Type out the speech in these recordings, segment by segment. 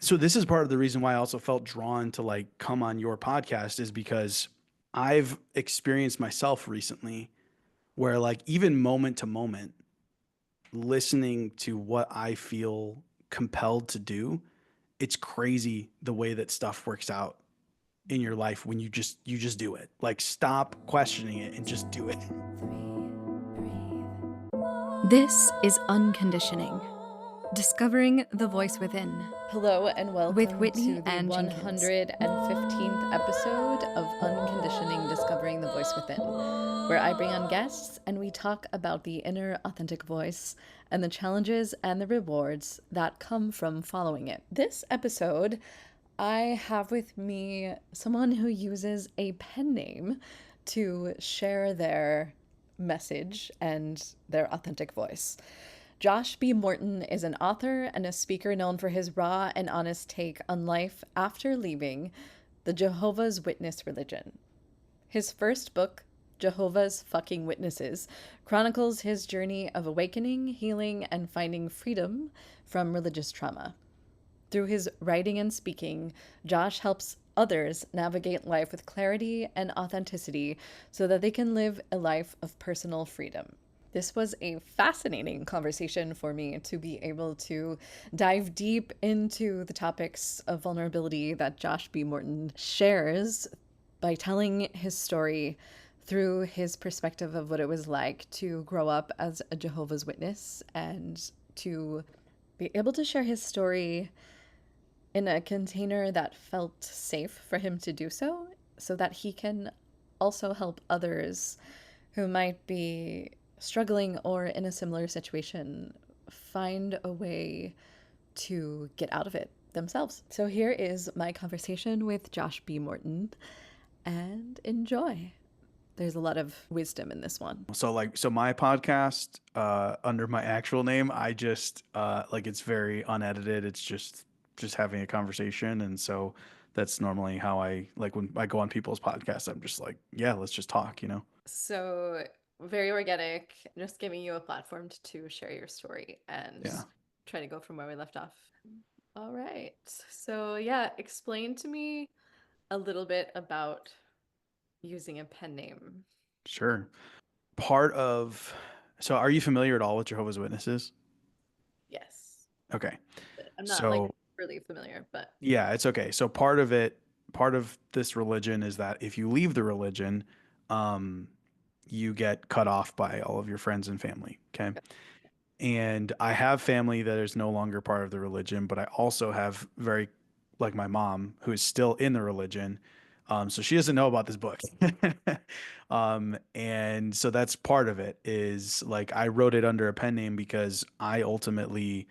So this is part of the reason why I also felt drawn to like come on your podcast is because I've experienced myself recently where like even moment to moment listening to what I feel compelled to do, it's crazy the way that stuff works out in your life when you just do it. Like stop questioning it and just do it. This is Unconditioning, Discovering the Voice Within, Hello and with welcome Whitney to the and Jenkins. 115th episode of Unconditioning Discovering the Voice Within, where I bring on guests and we talk about the inner authentic voice and the challenges and the rewards that come from following it. This episode, I have with me someone who uses a pen name to share their message and their authentic voice. Josh B. Morton is an author and a speaker known for his raw and honest take on life after leaving the Jehovah's Witness religion. His first book, Jehovah's Fucking Witnesses, chronicles his journey of awakening, healing, and finding freedom from religious trauma. Through his writing and speaking, Josh helps others navigate life with clarity and authenticity so that they can live a life of personal freedom. This was a fascinating conversation for me to be able to dive deep into the topics of vulnerability that Josh B. Morton shares by telling his story through his perspective of what it was like to grow up as a Jehovah's Witness and to be able to share his story in a container that felt safe for him to do so, so that he can also help others who might be struggling or in a similar situation find a way to get out of it themselves. So here is my conversation with Josh B. Morton, and enjoy. There's a lot of wisdom in this one. So my podcast under my actual name, I just like it's very unedited. It's just having a conversation, and so that's normally how I like when I go on people's podcasts. I'm just like, yeah, let's just talk, you know. So, very organic, just giving you a platform to share your story and Yeah, try to go from where we left off. All right. So, yeah, explain to me a little bit about using a pen name. sure. Part of so are you familiar at all with Jehovah's Witnesses? Yes. Okay. I'm not like So really familiar, but yeah, it's okay. So part of this religion is that if you leave the religion, um, you get cut off by all of your friends and family. Okay. And I have family that is no longer part of the religion, but I also have very, like my mom, who is still in the religion. So she doesn't know about this book. And so that's part of it is like I wrote it under a pen name because I ultimately,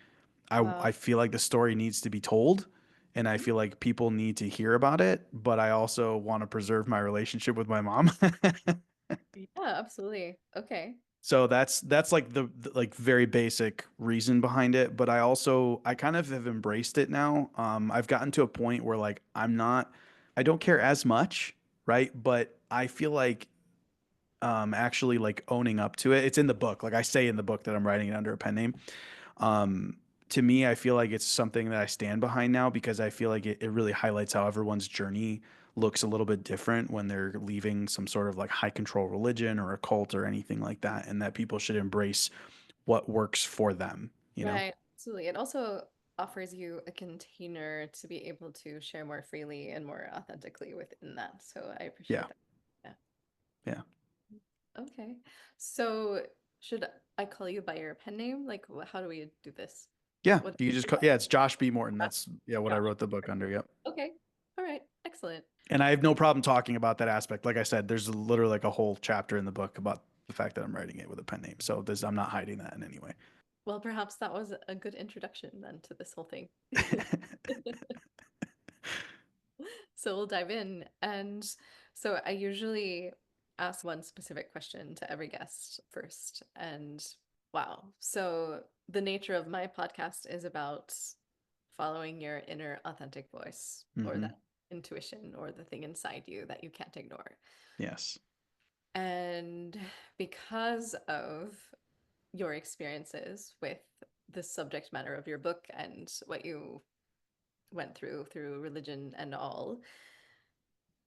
I feel like the story needs to be told and I Mhm. feel like people need to hear about it, but I also want to preserve my relationship with my mom. Yeah, absolutely. Okay. So that's like the like very basic reason behind it, but I kind of have embraced it now. I've gotten to a point where like I don't care as much, right? But I feel like actually like owning up to it. It's in the book. Like I say in the book that I'm writing it under a pen name. Um, to me, I feel like it's something that I stand behind now because I feel like it really highlights how everyone's journey looks a little bit different when they're leaving some sort of like high control religion or a cult or anything like that, and that people should embrace what works for them, you know? Right. Absolutely. It also offers you a container to be able to share more freely and more authentically within that. So I Yeah. appreciate that. Yeah. Yeah. Okay. So should I call you by your pen name? Like, how do we do this? Yeah. What? You just call, yeah, it's Josh B. Morton. Josh? That's yeah, what I Josh. wrote the book under. Yep. Okay. All right. Excellent. And I have no problem talking about that aspect. Like I said, there's literally like a whole chapter in the book about the fact that I'm writing it with a pen name. So I'm not hiding that in any way. Well, perhaps that was a good introduction then to this whole thing. So we'll dive in. And so I usually ask one specific question to every guest first. And wow. So the nature of my podcast is about following your inner authentic voice or Hmm. that intuition or the thing inside you that you can't ignore. Yes. And because of your experiences with the subject matter of your book and what you went through religion and all,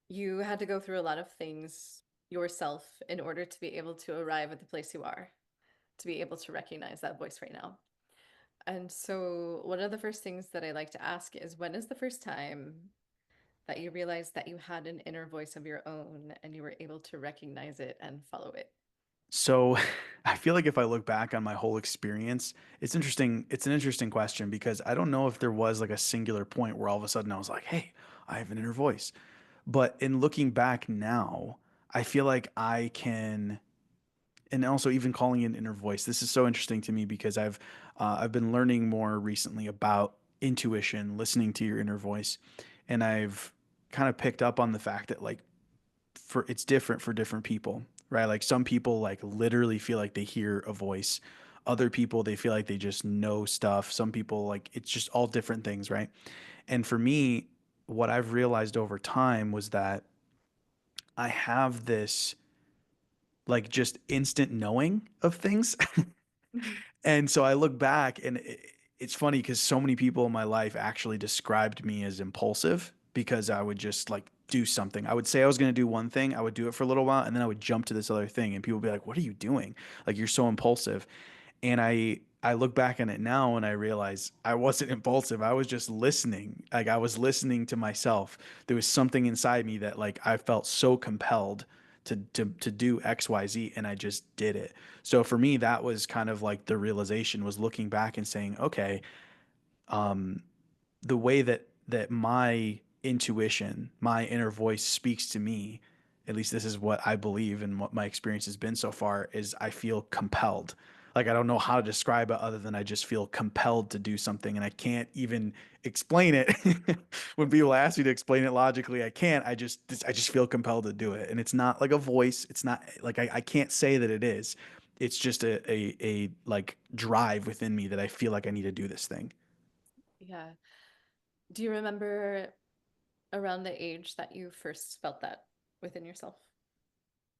you had to go through a lot of things yourself in order to be able to arrive at the place you are, to be able to recognize that voice right now. And so, one of the first things that I like to ask is, when is the first time that you realized that you had an inner voice of your own and you were able to recognize it and follow it? So I feel like if I look back on my whole experience, it's interesting. It's an interesting question because I don't know if there was like a singular point where all of a sudden I was like, hey, I have an inner voice. But in looking back now, I feel like I can, and also even calling it an inner voice. This is so interesting to me because I've been learning more recently about intuition, listening to your inner voice, and I've kind of picked up on the fact that like for it's different for different people, right? Like some people like literally feel like they hear a voice. Other people they feel like they just know stuff. Some people like it's just all different things, right? And for me, what I've realized over time was that I have this like just instant knowing of things. Mhm. And so I look back and it's funny because so many people in my life actually described me as impulsive because I would just like do something. I would say I was going to do one thing, I would do it for a little while, and then I would jump to this other thing. And people would be like, "What are you doing? Like, you're so impulsive." And I look back on it now and I realize I wasn't impulsive. I was just listening. Like I was listening to myself. There was something inside me that like I felt so compelled to do XYZ and I just did it. So for me that was kind of like the realization was looking back and saying, okay, the way that my intuition, my inner voice speaks to me, at least this is what I believe and what my experience has been so far, is I feel compelled. Like I don't know how to describe it other than I just feel compelled to do something and I can't even explain it. When people ask me to explain it logically, I can't. I just feel compelled to do it. And it's not like a voice. It's not like I can't say that it is. It's just a like drive within me that I feel like I need to do this thing. Yeah. Do you remember around the age that you first felt that within yourself?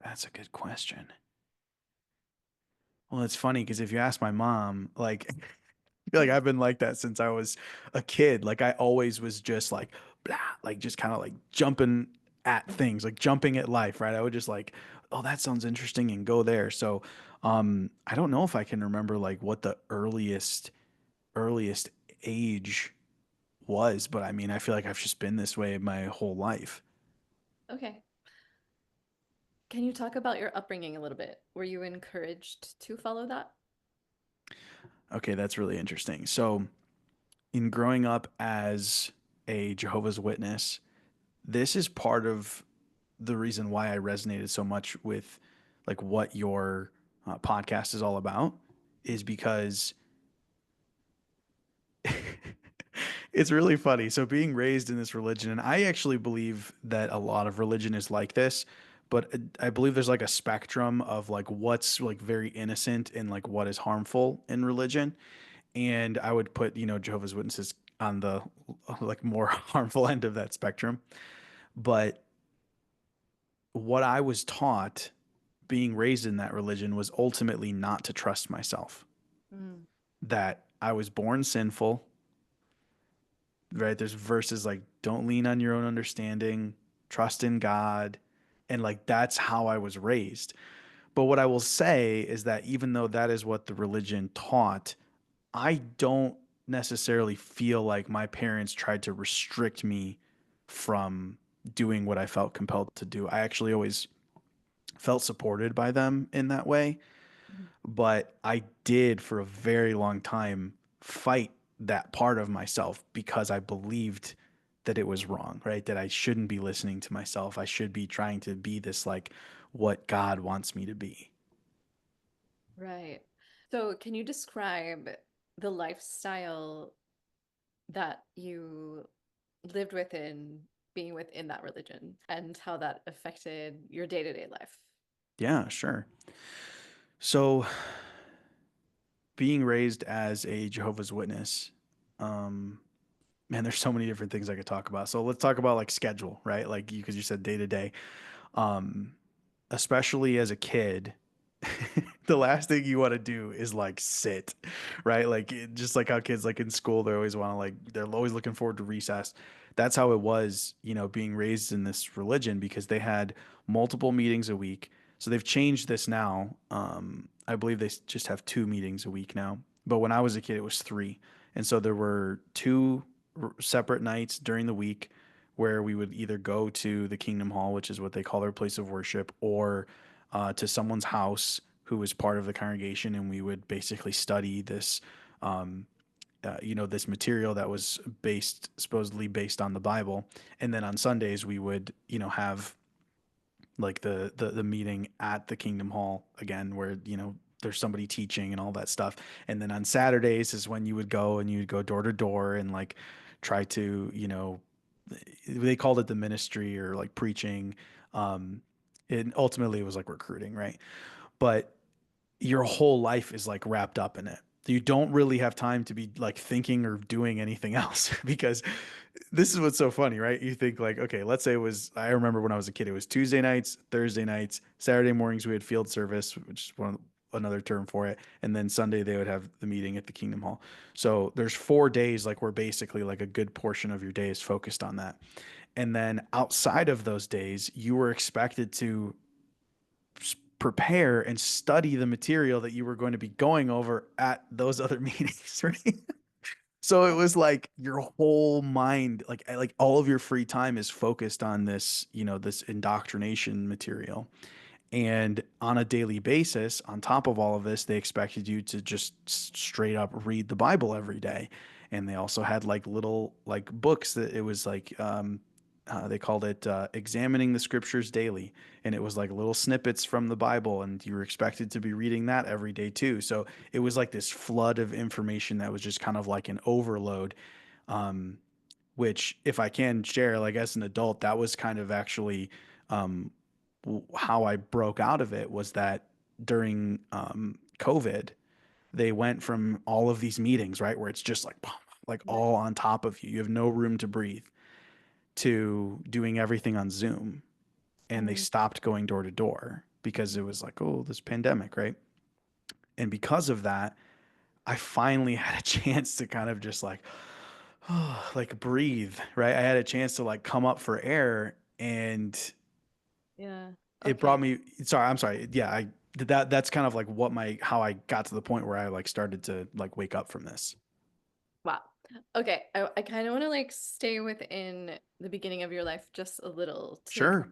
That's a good question. Well, it's funny because if you ask my mom, like, I feel like I've been like that since I was a kid. Like, I always was just like, blah, like, just kind of like jumping at things, like jumping at life, right? I would just like, oh, that sounds interesting and go there. So, I don't know if I can remember like what the earliest age was, but I mean, I feel like I've just been this way my whole life. Okay. Can you talk about your upbringing a little bit? Were you encouraged to follow that? Okay, that's really interesting. So, in growing up as a Jehovah's Witness, this is part of the reason why I resonated so much with like what your podcast is all about is Mhm. because it's really funny. So being raised in this religion, and I actually believe that a lot of religion is like this, but I believe there's like a spectrum of like what's like very innocent and like what is harmful in religion. And I would put, Jehovah's Witnesses on the like more harmful end of that spectrum. But what I was taught being raised in that religion was ultimately not to trust myself, Mm. that I was born sinful, right? There's verses like, don't lean on your own understanding, trust in God. And like, that's how I was raised. But what I will say is that even though that is what the religion taught, I don't necessarily feel like my parents tried to restrict me from doing what I felt compelled to do. I actually always felt supported by them in that way. Mhm. But I did for a very long time fight that part of myself because I believed that it was wrong, right? That I shouldn't be listening to myself. I should be trying to be this like what God wants me to be. Right. So, can you describe the lifestyle that you lived within being within that religion and how that affected your day-to-day life? Yeah, sure. So, being raised as a Jehovah's Witness, um, man, there's so many different things I could talk about. So let's talk about like schedule, right? Like you, because you said day to day, especially as a kid. the last thing you want to do is like sit, right? Like just like how kids like in school, they always want to like they're always looking forward to recess. That's how it was, being raised in this religion because they had multiple meetings a week. So they've changed this now. I believe they just have 2 meetings a week now. But when I was a kid, it was 3. And so there were 2 separate nights during the week where we would either go to the Kingdom Hall, which is what they call their place of worship, or to someone's house who was part of the congregation, and we would basically study this, this material that was supposedly based on the Bible. And then on Sundays, we would, have like the meeting at the Kingdom Hall again, where there's somebody teaching and all that stuff. And then on Saturdays is when you would go and you'd go door to door and like try to they called it the ministry or like preaching. And ultimately it was like recruiting, right? But your whole life is like wrapped up in it. You don't really have time to be like thinking or doing anything else because this is what's so funny, right? You think like, okay, let's say I remember when I was a kid, it was Tuesday nights, Thursday nights, Saturday mornings, we had field service, which is another term for it. And then Sunday they would have the meeting at the Kingdom Hall. So there's 4 days, like where basically like a good portion of your day is focused on that. And then outside of those days, you were expected to prepare and study the material that you were going to be going over at those other meetings, right? So it was like your whole mind, like all of your free time is focused on this, this indoctrination material. And on a daily basis, on top of all of this, they expected you to just straight up read the Bible every day. And they also had like little like books that it was like they called it examining the scriptures daily, and it was like little snippets from the Bible, and you were expected to be reading that every day too. So it was like this flood of information that was just kind of like an overload. Um, which, if I can share, like as an adult, that was kind of actually um, how I broke out of it was that during COVID, they went from all of these meetings, right, where it's just like Right. all on top of you. You have no room to breathe to doing everything on Zoom. And they Mm. stopped going door to door because it was like, oh, this pandemic, right? And because of that, I finally had a chance to kind of just like, oh, like breathe, right? I had a chance to like come up for air, and Yeah. it brought Okay. me, sorry, I'm sorry. Yeah, I did that. That's kind of like how I got to the point where I like started to like wake up from this. Wow. Okay. I kind of want to like stay within the beginning of your life just a little to kind Sure. of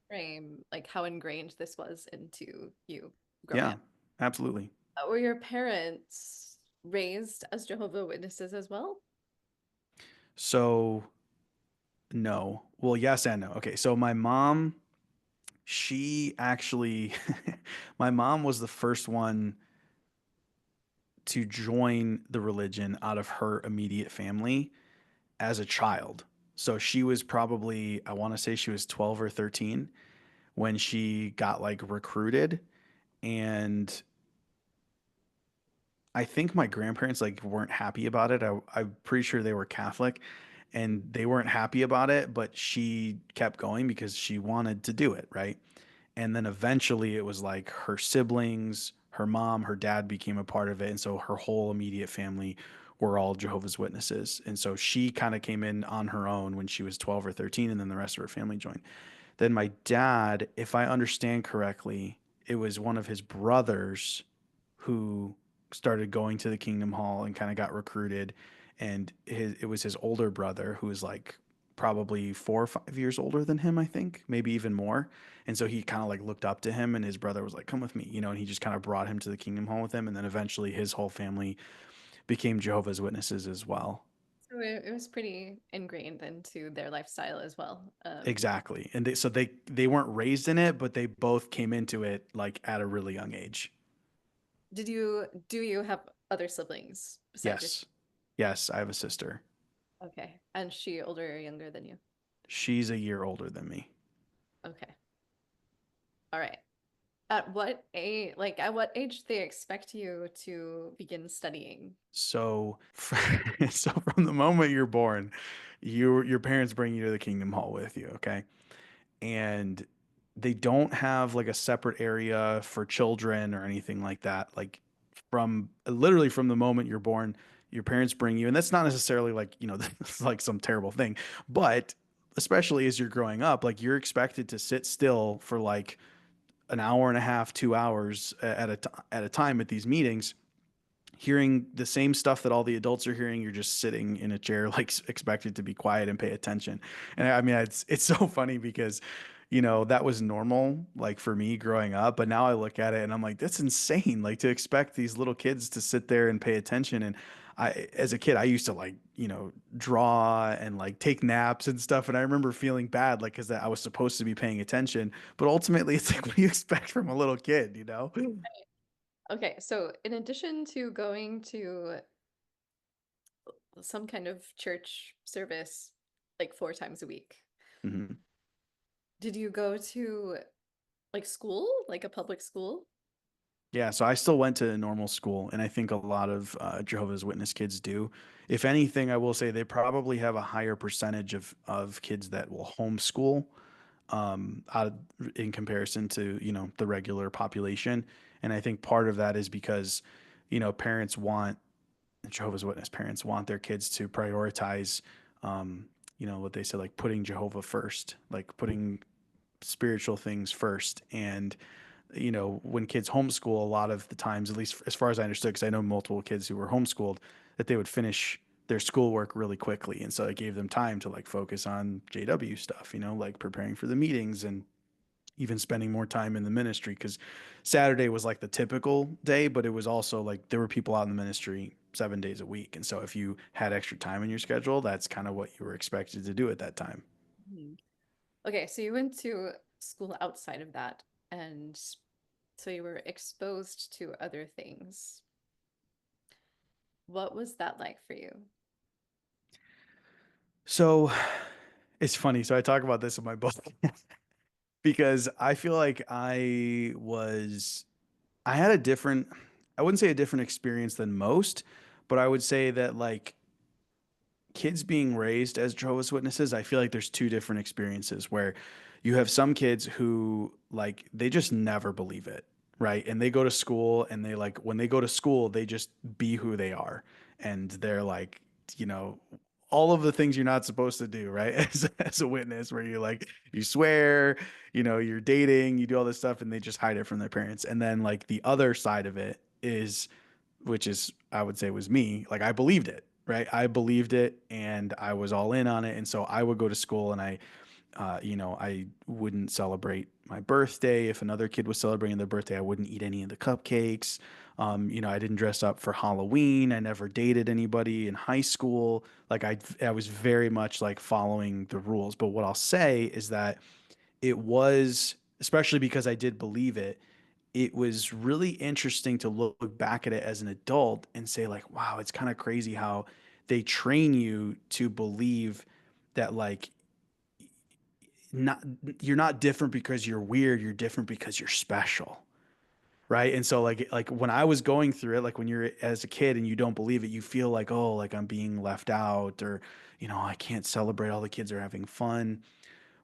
frame like how ingrained this was into you growing Yeah, up. absolutely. Were your parents raised as Jehovah Witnesses as well? So, no. Well, yes and no. Okay. So, my mom, she actually, my mom was the first one to join the religion out of her immediate family as a child. So, she was probably, I want to say she was 12 or 13 when she got like recruited. And I think my grandparents like weren't happy about it. I'm pretty sure they were Catholic and they weren't happy about it, but she kept going because she wanted to do it, right? And then eventually it was like her siblings, her mom, her dad became a part of it. And so her whole immediate family were all Jehovah's Witnesses. And so she kind of came in on her own when she was 12 or 13, and then the rest of her family joined. Then my dad, if I understand correctly, it was one of his brothers who started going to the Kingdom Hall and kind of got recruited. And it was his older brother who was like probably 4 or 5 years older than him, I think, maybe even more. And so he kind of like looked up to him, and his brother was like, come with me, and he just kind of brought him to the Kingdom Hall with him. And then eventually his whole family became Jehovah's Witnesses as well. So it was pretty ingrained into their lifestyle as well. Exactly. And they weren't raised in it, but they both came into it like at a really young age. Do you have other siblings besides your Yes. Yes, I have a sister. Okay. And she older or younger than you? She's a year older than me. Okay. All right. At what age do they expect you to begin studying? So, so from the moment you're born, your parents bring you to the Kingdom Hall with you, okay? And they don't have like a separate area for children or anything like that. Like from literally from the moment you're born, your parents bring you, and that's not necessarily like, it's like some terrible thing, but especially as you're growing up, like you're expected to sit still for like an hour and a half, 2 hours at a time at these meetings, hearing the same stuff that all the adults are hearing. You're just sitting in a chair, like expected to be quiet and pay attention. And I mean, it's so funny because, that was normal, like for me growing up. But now I look at it and I'm like, that's insane. Like to expect these little kids to sit there and pay attention. And as a kid, I used to like, draw and like take naps and stuff. And I remember feeling bad, like, because I was supposed to be paying attention. But ultimately, it's like, what do you expect from a little kid, you know? Okay, so in addition to going to some kind of church service like 4 times a week, Mhm. did you go to like school, like a public school? Yeah, so I still went to normal school, and I think a lot of Jehovah's Witness kids do. If anything, I will say they probably have a higher percentage of kids that will homeschool, out in comparison to, the regular population. And I think part of that is because, parents want Jehovah's Witness parents want their kids to prioritize, what they say, like putting Jehovah first, like putting spiritual things first. And when kids homeschool, a lot of the times, at least as far as I understood, because I know multiple kids who were homeschooled, that they would finish their schoolwork really quickly. And so it gave them time to like focus on JW stuff, like preparing for the meetings and even spending more time in the ministry. Because Saturday was like the typical day, but it was also like there were people out in the ministry 7 days a week. And so if you had extra time in your schedule, that's kind of what you were expected to do at that time. Mhm. Okay, so you went to school outside of that, and so you were exposed to other things. What was that like for you? So it's funny. So I talk about this in my book because I feel like I had a different, I wouldn't say a different experience than most, but I would say that like kids being raised as Jehovah's Witnesses, I feel like there's two different experiences where you have some kids who like they just never believe it, right? And they go to school and they like when they go to school, they just be who they are. And they're like, you know, all of the things you're not supposed to do, right? As a witness, where you like you swear, you're dating, you do all this stuff, and they just hide it from their parents. And then like the other side of it is, which is I would say was me. Like I believed it, right? I believed it and I was all in on it. And so I would go to school and I wouldn't celebrate my birthday. If another kid was celebrating their birthday, I wouldn't eat any of the cupcakes. I didn't dress up for Halloween. I never dated anybody in high school. Like I was very much like following the rules. But what I'll say is that it was, especially because I did believe it, it was really interesting to look back at it as an adult and say like, wow, it's kind of crazy how they train you to believe that like not you're not different because you're weird, you're different because you're special. Right. And so like when I was going through it, like when you're as a kid and you don't believe it, you feel like, oh, like I'm being left out, or, I can't celebrate, all the kids are having fun.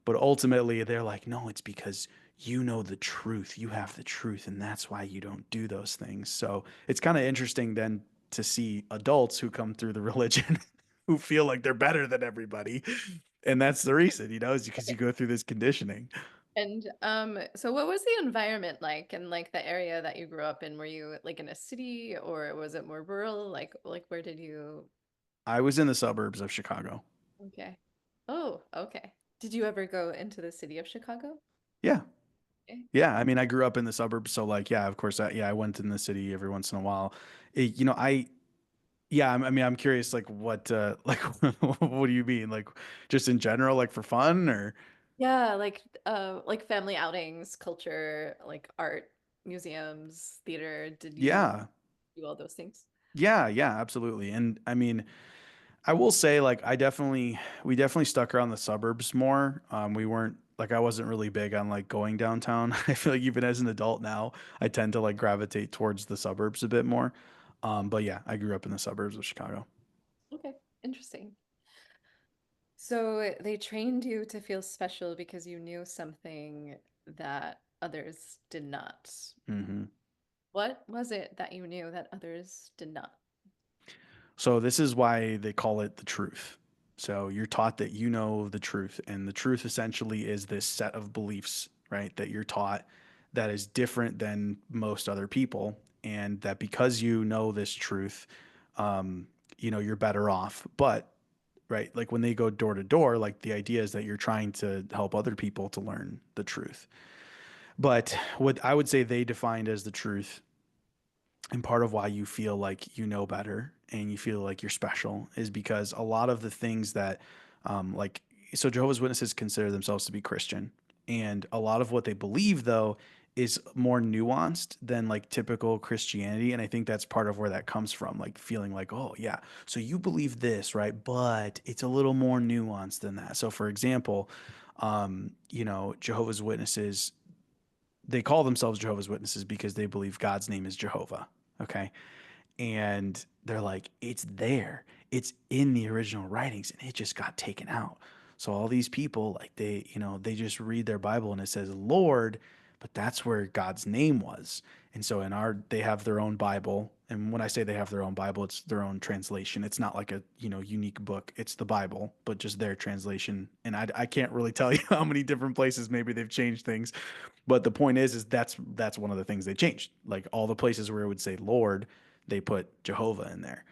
But ultimately, they're like, no, it's because you know the truth. You have the truth, and that's why you don't do those things. So it's kind of interesting then to see adults who come through the religion who feel like they're better than everybody. And that's the reason, is because you go through this conditioning. And so what was the environment like in like the area that you grew up in? Were you like in a city or was it more rural? Like where did you I was in the suburbs of Chicago. Okay. Oh, okay. Did you ever go into the city of Chicago? Yeah. Okay. Yeah. I mean, I grew up in the suburbs. So, like, yeah, of course, yeah, I went in the city every once in a while. Yeah, I mean, I'm curious, like, like, what do you mean? Like, just in general, like for fun or? Yeah, like family outings, culture, like art, museums, theater. Did you Yeah. do all those things? Yeah, yeah, absolutely. And I mean, I will say like we definitely stuck around the suburbs more. We weren't like I wasn't really big on like going downtown. I feel like even as an adult now, I tend to like gravitate towards the suburbs a bit more. But yeah, I grew up in the suburbs of Chicago. Okay, interesting. So they trained you to feel special because you knew something that others did not. Hmm. What was it that you knew that others did not? So this is why they call it the truth. So you're taught that you know the truth, and the truth essentially is this set of beliefs, right? That you're taught that is different than most other people, and that because you know this truth, you're better off. But right, like when they go door to door, like the idea is that you're trying to help other people to learn the truth. But what I would say they defined as the truth, and part of why you feel like you know better and you feel like you're special, is because a lot of the things that, like, so Jehovah's Witnesses consider themselves to be Christian. And a lot of what they believe, though, is more nuanced than like typical Christianity. And I think that's part of where that comes from, like feeling like, oh, yeah, so you believe this, right? But it's a little more nuanced than that. So, for example, Jehovah's Witnesses, they call themselves Jehovah's Witnesses because they believe God's name is Jehovah. Okay. And they're like, it's there. It's in the original writings and it just got taken out. So all these people, like they just read their Bible and it says Lord, but that's where God's name was. And so they have their own Bible. And when I say they have their own Bible, it's their own translation. It's not like a, unique book. It's the Bible, but just their translation. And I can't really tell you how many different places maybe they've changed things. But the point is that's one of the things they changed. Like all the places where it would say Lord, they put Jehovah in there.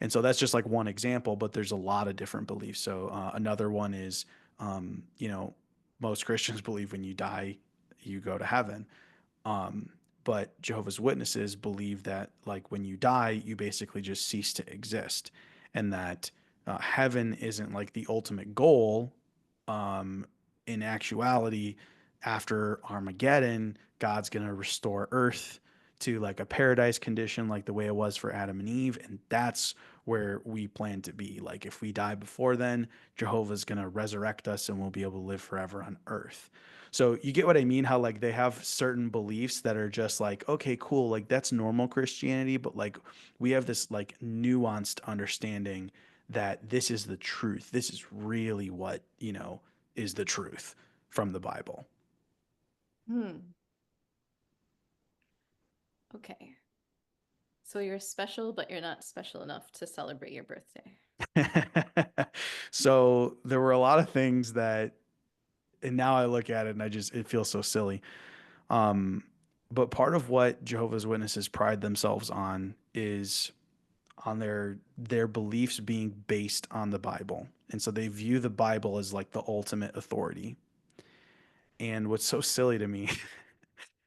And so that's just like one example, but there's a lot of different beliefs. So another one is, um, you know, most Christians believe when you die, you go to heaven. But Jehovah's Witnesses believe that, like, when you die, you basically just cease to exist, and that heaven isn't like the ultimate goal. Um, in actuality, after Armageddon, God's going to restore Earth to like a paradise condition, like the way it was for Adam and Eve. And that's where we plan to be. Like, if we die before then, Jehovah's going to resurrect us and we'll be able to live forever on Earth. So you get what I mean? How like they have certain beliefs that are just like, okay, cool, like that's normal Christianity, but like we have this like nuanced understanding that this is the truth. This is really what, is the truth from the Bible. Hmm. Okay. So you're special, but you're not special enough to celebrate your birthday. So there were a lot of things that, and now I look at it and it feels so silly. Um, but part of what Jehovah's Witnesses pride themselves on is on their beliefs being based on the Bible. And so they view the Bible as like the ultimate authority. And what's so silly to me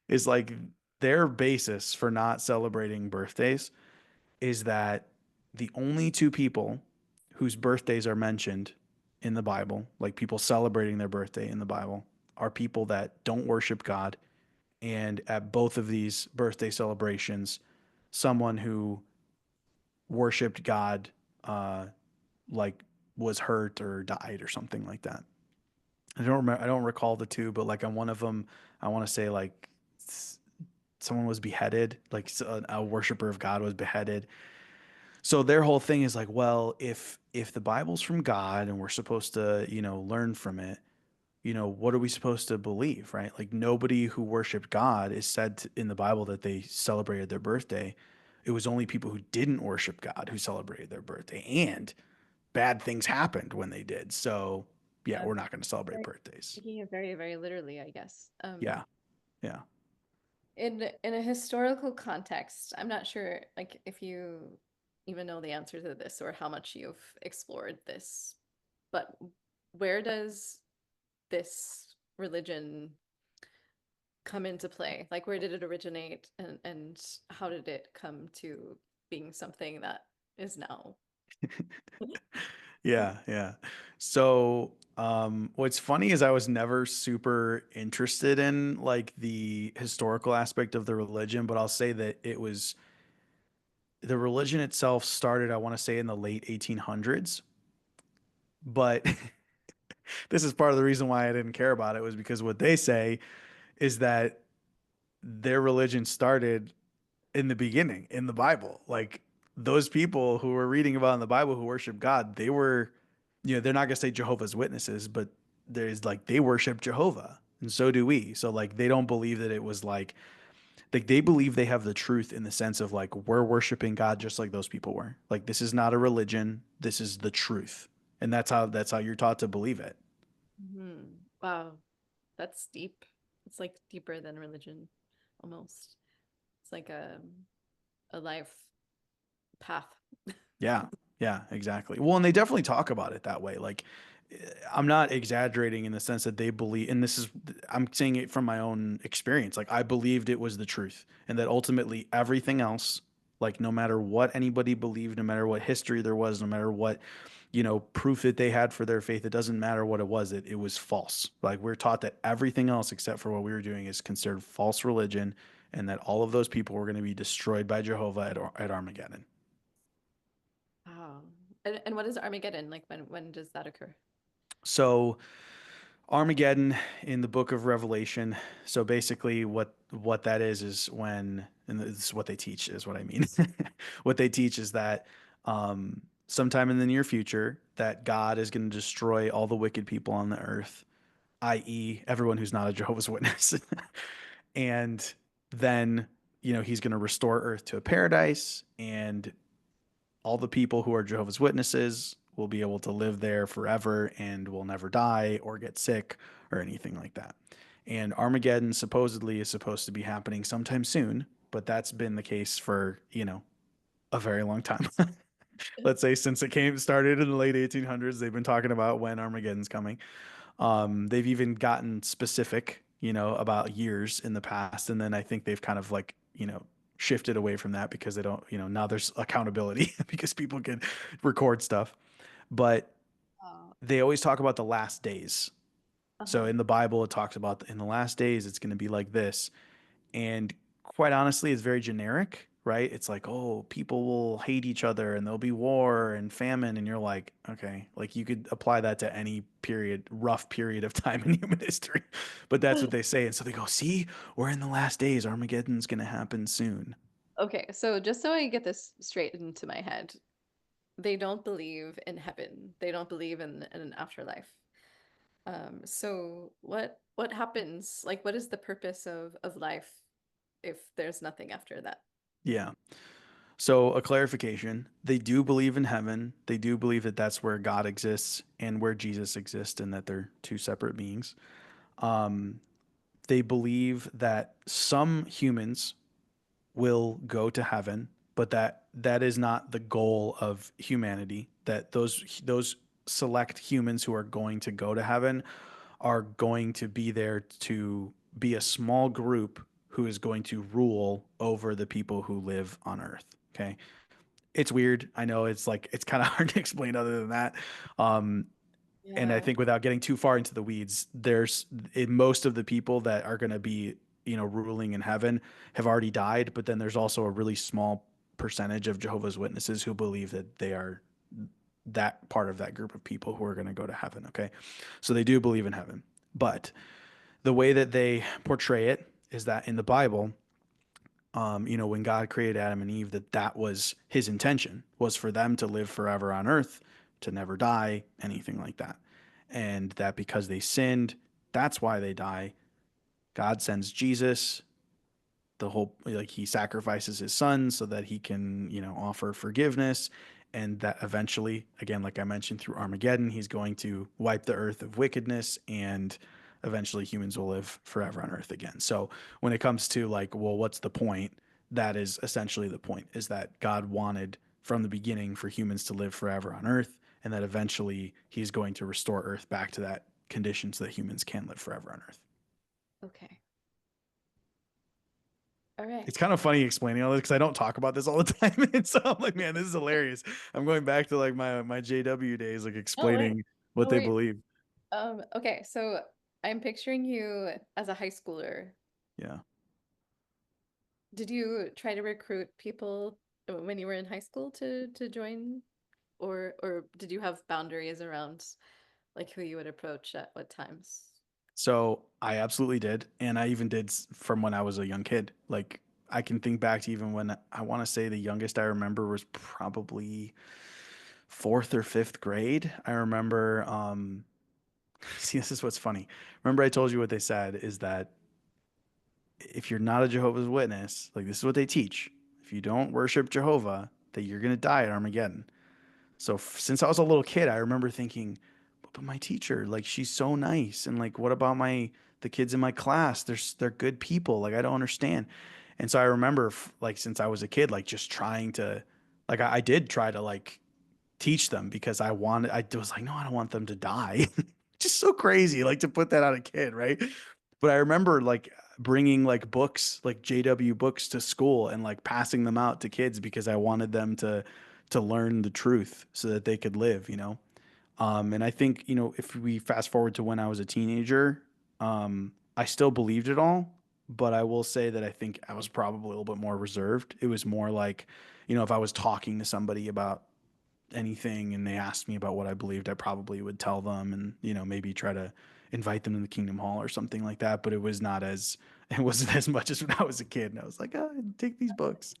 is like their basis for not celebrating birthdays is that the only two people whose birthdays are mentioned in the Bible, like people celebrating their birthday in the Bible, are people that don't worship God. And at both of these birthday celebrations, someone who worshiped God, uh, like was hurt or died or something like that. I don't remember. I don't recall the two, but like on one of them, I want to say like someone was beheaded, like a worshiper of God was beheaded. So their whole thing is like, well, if the Bible's from God and we're supposed to, learn from it, what are we supposed to believe, right? Like nobody who worshiped God is said in the Bible that they celebrated their birthday. It was only people who didn't worship God who celebrated their birthday, and bad things happened when they did. So yeah, Yeah. we're not going to celebrate Right. birthdays. Taking it very, very literally, I guess. Yeah, yeah. In a historical context, I'm not sure like if you even know the answer to this or how much you've explored this, but where does this religion come into play? Like where did it originate and how did it come to being something that is now? Yeah, yeah. So, what's funny is I was never super interested in like the historical aspect of the religion, but I'll say that the religion itself started, I want to say, in the late 1800s. But this is part of the reason why I didn't care about it, was because what they say is that their religion started in the beginning in the Bible. Like those people who were reading about in the Bible who worship God, they were, they're not gonna say Jehovah's Witnesses, but there's like they worship Jehovah. and so do we. So like they don't believe that it was like they believe they have the truth in the sense of like we're worshiping God just like those people were. Like this is not a religion, this is the truth. And that's how you're taught to believe it. Wow, that's deep. It's like deeper than religion, almost. It's like a life path. Yeah. Yeah, exactly. Well, and they definitely talk about it that way. Like, I'm not exaggerating in the sense that they believe, and this is, I'm saying it from my own experience. Like, I believed it was the truth, and that ultimately everything else, like, no matter what anybody believed, no matter what history there was, no matter what, proof that they had for their faith, it doesn't matter what it was, it was false. Like, we're taught that everything else except for what we were doing is considered false religion, and that all of those people were going to be destroyed by Jehovah at Armageddon. Wow. And what is Armageddon? Like when does that occur? So, Armageddon in the book of Revelation. So basically what that is when, and this is what they teach is what I mean. What they teach is that sometime in the near future that God is going to destroy all the wicked people on the earth, i.e. everyone who's not a Jehovah's Witness. And then, he's going to restore earth to a paradise, and all the people who are Jehovah's Witnesses will be able to live there forever and will never die or get sick or anything like that. And Armageddon supposedly is supposed to be happening sometime soon, but that's been the case for, a very long time. Let's say since it came started in the late 1800s, they've been talking about when Armageddon's coming. They've even gotten specific, about years in the past. And then I think they've kind of like, shifted away from that because they don't, now there's accountability because people can record stuff. But Oh. they always talk about the last days. So Uh-huh. in the Bible, it talks about in the last days, it's going to be like this. And quite honestly, it's very generic, right? It's like, oh, people will hate each other and there'll be war and famine. And you're like, okay, like you could apply that to any period, rough period of time in human history. But that's what they say. And so they go, see, we're in the last days. Armageddon's going to happen soon. Okay, so just so I get this straight into my head, they don't believe in heaven. They don't believe in an afterlife. So what happens? Like, what is the purpose of life if there's nothing after that? Yeah. So, a clarification, they do believe in heaven. They do believe that that's where God exists and where Jesus exists, and that they're two separate beings. Um, they believe that some humans will go to heaven, but that is not the goal of humanity. That those select humans who are going to go to heaven are going to be there to be a small group who is going to rule over the people who live on earth. Okay. It's weird. I know it's like it's kind of hard to explain other than that. Um, and I Yeah. think without getting too far into the weeds, most of the people that are going to be, ruling in heaven have already died. But then there's also a really small percentage of Jehovah's Witnesses who believe that they are that part of that group of people who are going to go to heaven. Okay. So they do believe in heaven. But the way that they portray it is that in the Bible, when God created Adam and Eve, that was his intention, was for them to live forever on earth, to never die, anything like that. And that because they sinned, that's why they die. God sends Jesus, the whole, like, he sacrifices his son so that he can, offer forgiveness. And that eventually, again, like I mentioned, through Armageddon, he's going to wipe the earth of wickedness, and eventually humans will live forever on earth again. So when it comes to like, well, what's the point? That is essentially the point, is that God wanted from the beginning for humans to live forever on earth, and that eventually he's going to restore earth back to that condition so that humans can live forever on earth. Okay. All right. It's kind of funny explaining all this because I don't talk about this all the time. And so I'm like, man, this is hilarious. I'm going back to like my JW days, like No, wait. explaining what No, they wait. believe. Okay, so I'm picturing you as a high schooler. Yeah. Did you try to recruit people when you were in high school to join, or did you have boundaries around like who you would approach at what times? So I absolutely did. And I even did from when I was a young kid. Like I can think back to even when I want to say the youngest I remember was probably fourth or fifth grade. I remember See, this is what's funny. Remember, I told you what they said is that if you're not a Jehovah's Witness, like this is what they teach. If you don't worship Jehovah, that you're going to die at Armageddon. So since I was a little kid, I remember thinking, but my teacher, like she's so nice, and like what about the kids in my class? They're good people. Like I don't understand. And so I remember like since I was a kid, like just trying to, like I did try to like teach them because I was like, no, I don't want them to die. Just so crazy, like to put that on a kid, right? But I remember like bringing like books, like JW books to school and like passing them out to kids because I wanted them to learn the truth so that they could live, you know? And I think, you know, if we fast forward to when I was a teenager, I still believed it all, but I will say that I think I was probably a little bit more reserved. It was more like, you know, if I was talking to somebody about anything and they asked me about what I believed, I probably would tell them and, you know, maybe try to invite them to the Kingdom Hall or something like that. But it was not as, it wasn't as much as when I was a kid. And I was like, oh, take these books.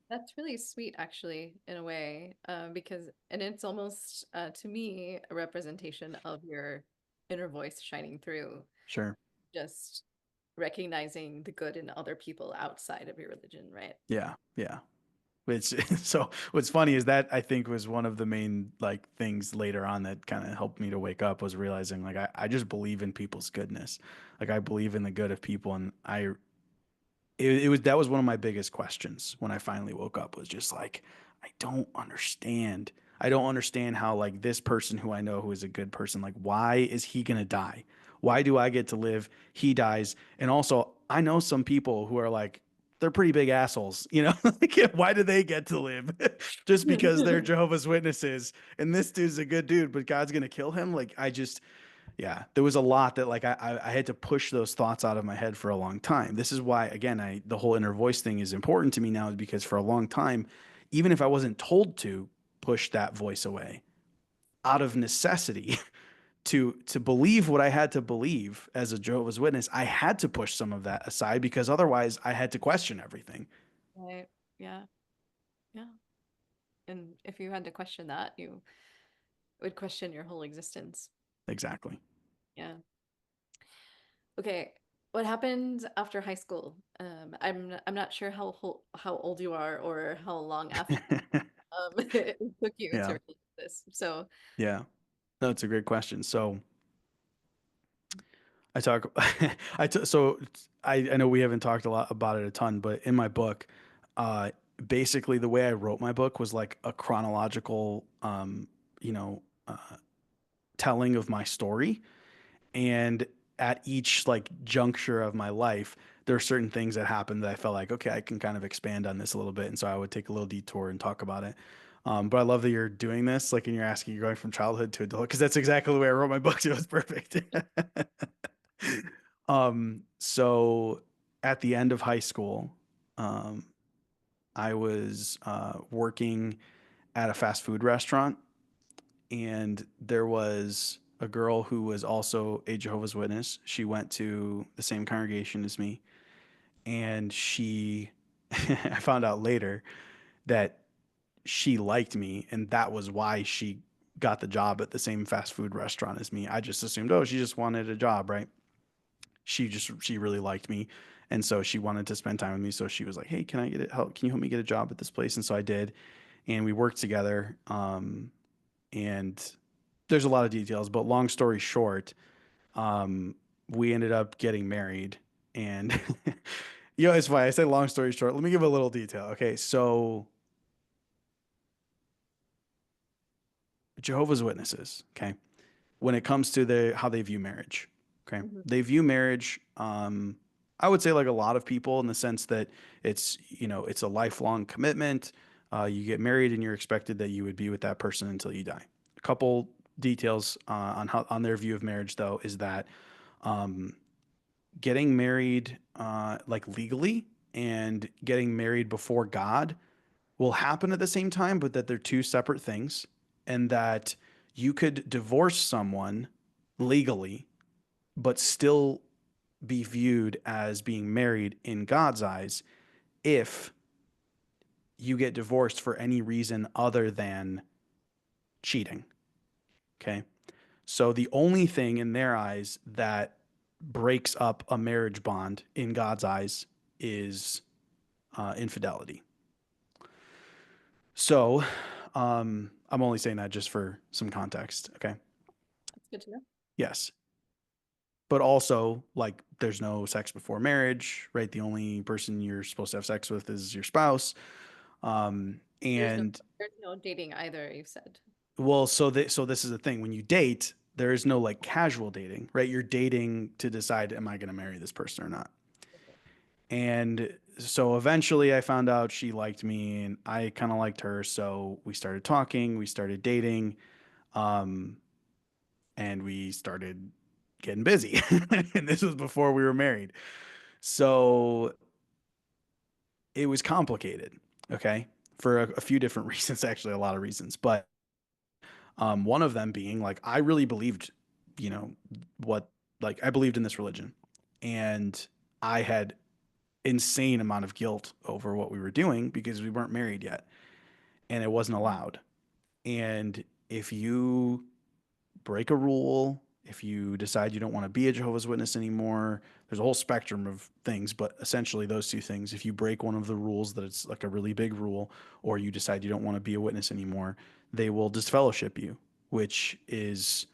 That's really sweet, actually, in a way, because, and it's almost, to me, a representation of your inner voice shining through, Sure. just recognizing the good in other people outside of your religion, right? Yeah. Yeah. Which so what's funny is that I think was one of the main like things later on that kind of helped me to wake up was realizing like I just believe in people's goodness. Like I believe in the good of people and it was that was one of my biggest questions when I finally woke up was just like I don't understand. I don't understand how like this person who I know who is a good person like why is he going to die? Why do I get to live? He dies. And also, I know some people who are like they're pretty big assholes, you know? Like why do they get to live? Just because they're Jehovah's Witnesses and this dude's a good dude, but God's going to kill him? Like I just yeah, there was a lot that like I had to push those thoughts out of my head for a long time. This is why again I the whole inner voice thing is important to me now because for a long time, even if I wasn't told to push that voice away out of necessity to believe what I had to believe as a Jehovah's Witness, I had to push some of that aside because otherwise I had to question everything. Right. Yeah. Yeah. And if you had to question that, you would question your whole existence. Exactly. Yeah. Okay. What happened after high school? I'm not sure how old you are or how long after it took you to Yeah. realize this. So, Yeah. No, it's a great question. So I talk, so I know we haven't talked a lot about it a ton, but in my book, uh, basically the way I wrote my book was like a chronological, you know, telling of my story. And at each like juncture of my life, there are certain things that happened that I felt like, okay, I can kind of expand on this a little bit. And so I would take a little detour and talk about it. But I love that you're doing this, like, and you're asking, you're going from childhood to adult, because that's exactly the way I wrote my book. So it was perfect. So at the end of high school, um, I was working at a fast food restaurant, and there was a girl who was also a Jehovah's Witness. She went to the same congregation as me, and I found out later that she liked me, and that was why she got the job at the same fast food restaurant as me. I just assumed, oh, she just wanted a job, right? She really liked me, and so she wanted to spend time with me. So she was like, "Hey, can I get it? Help? Can you help me get a job at this place?" And so I did, and we worked together. And there's a lot of details, but long story short, um, we ended up getting married. And you know, it's funny. I say long story short. Let me give a little detail. Okay, so Jehovah's Witnesses. Okay, when it comes to how they view marriage. Okay. mhm. They view marriage, I would say like a lot of people in the sense that it's, you know, it's a lifelong commitment. You get married and you're expected that you would be with that person until you die. A couple details on their view of marriage though is that um, getting married like legally and getting married before God will happen at the same time, but that they're two separate things, and that you could divorce someone legally, but still be viewed as being married in God's eyes if you get divorced for any reason other than cheating. Okay. So the only thing in their eyes that breaks up a marriage bond in God's eyes is infidelity. So I'm only saying that just for some context. Okay. That's good to know. Yes. But also, like, there's no sex before marriage, right? The only person you're supposed to have sex with is your spouse. There's no And there's no dating either, you said. well, so this is the thing. When you date, there is no like casual dating, right? You're dating to decide, am I going to marry this person or not? Okay. And so eventually I found out she liked me and I kind of liked her. So we started talking, we started dating, um, and we started getting busy. And this was before we were married. So it was complicated, okay, for a few different reasons, actually, a lot of reasons. But one of them being like, I really believed, you know, what, like, I believed in this religion. And I had insane amount of guilt over what we were doing because we weren't married yet and it wasn't allowed. And if you break a rule, if you decide you don't want to be a Jehovah's Witness anymore, there's a whole spectrum of things, but essentially those two things. If you break one of the rules that it's like a really big rule, or you decide you don't want to be a witness anymore, they will disfellowship you, which is,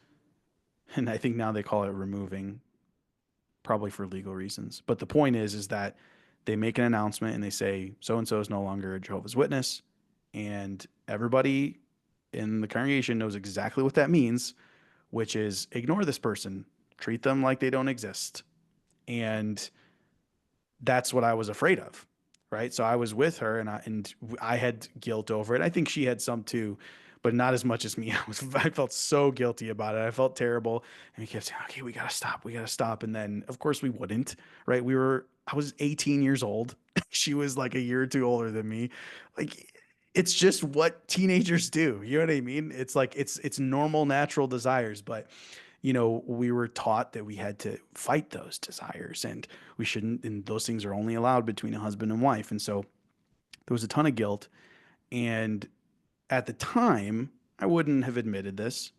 and I think now they call it removing, probably for legal reasons. But the point is that they make an announcement and they say so and so is no longer a Jehovah's Witness, and everybody in the congregation knows exactly what that means, which is ignore this person, treat them like they don't exist. And that's what I was afraid of. Right. So I was with her and I had guilt over it. I think she had some too, but not as much as me. I felt so guilty about it. I felt terrible. And we kept saying, okay, we gotta stop. We gotta stop. And then of course we wouldn't. Right. I was 18 years old. She was like a year or two older than me. Like it's just what teenagers do. You know what I mean? It's like it's normal, natural desires, but we were taught that we had to fight those desires and we shouldn't, and those things are only allowed between a husband and wife. And so there was a ton of guilt. And at the time, I wouldn't have admitted this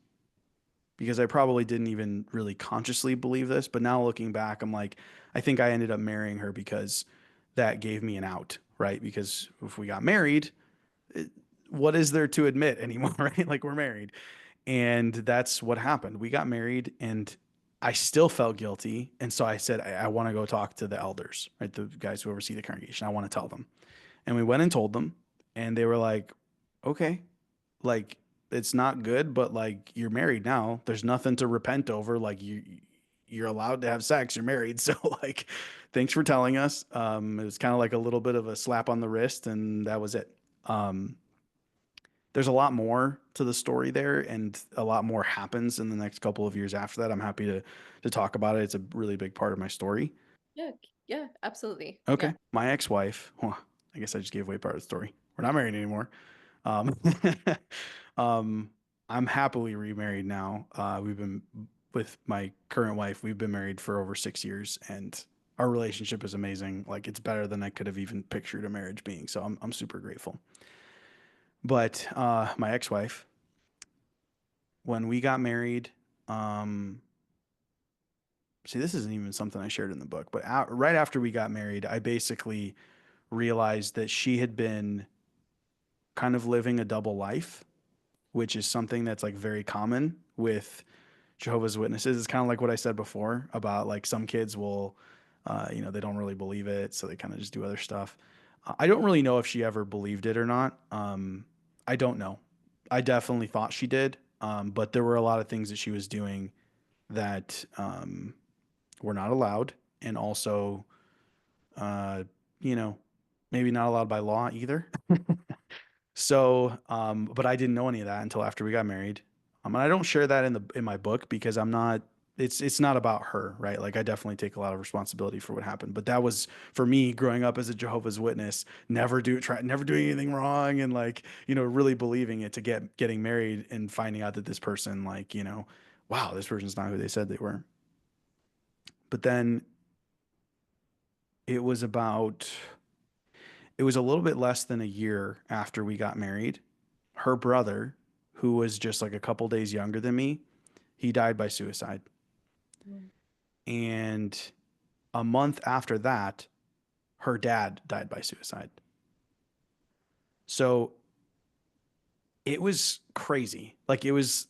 because I probably didn't even really consciously believe this. But now looking back, I'm like, I think I ended up marrying her because that gave me an out, right? Because if we got married, what is there to admit anymore, right? Like we're married. And that's what happened. We got married and I still felt guilty. And so I said, I want to go talk to the elders, right? The guys who oversee the congregation. I want to tell them. And we went and told them, and they were like, okay, like it's not good, but like you're married now. There's nothing to repent over. Like you're allowed to have sex. You're married. So like, thanks for telling us. It was kind of like a little bit of a slap on the wrist, and that was it. Um, there's a lot more to the story there, and a lot more happens in the next couple of years after that. I'm happy to talk about it. It's a really big part of my story. Yeah, yeah, absolutely. Yeah. Okay, my ex-wife. I guess I just gave away part of the story. We're not married anymore. Um, um, I'm happily remarried now. We've been with my current wife. We've been married for over 6 years, and our relationship is amazing. Like it's better than I could have even pictured a marriage being. So I'm super grateful. But my ex-wife, when we got married, um, see, this isn't even something I shared in the book, but right after we got married, I basically realized that she had been kind of living a double life, which is something that's like very common with Jehovah's Witnesses. It's kind of like what I said before about like some kids will, they don't really believe it, so they kind of just do other stuff. I don't really know if she ever believed it or not. I don't know. I definitely thought she did, but there were a lot of things that she was doing that were not allowed, and also, uh, you know, maybe not allowed by law either. So, but I didn't know any of that until after we got married. And I don't share that in my book because I'm not. It's not about her, right? Like I definitely take a lot of responsibility for what happened. But that was for me growing up as a Jehovah's Witness, never doing anything wrong, and like really believing it to getting married and finding out that this person, like wow, this person's not who they said they were. But then it was about it was a little bit less than a year after we got married. Her brother, who was just like a couple days younger than me, He died by suicide. Mm. And a month after that, her dad died by suicide. So it was crazy. Like it was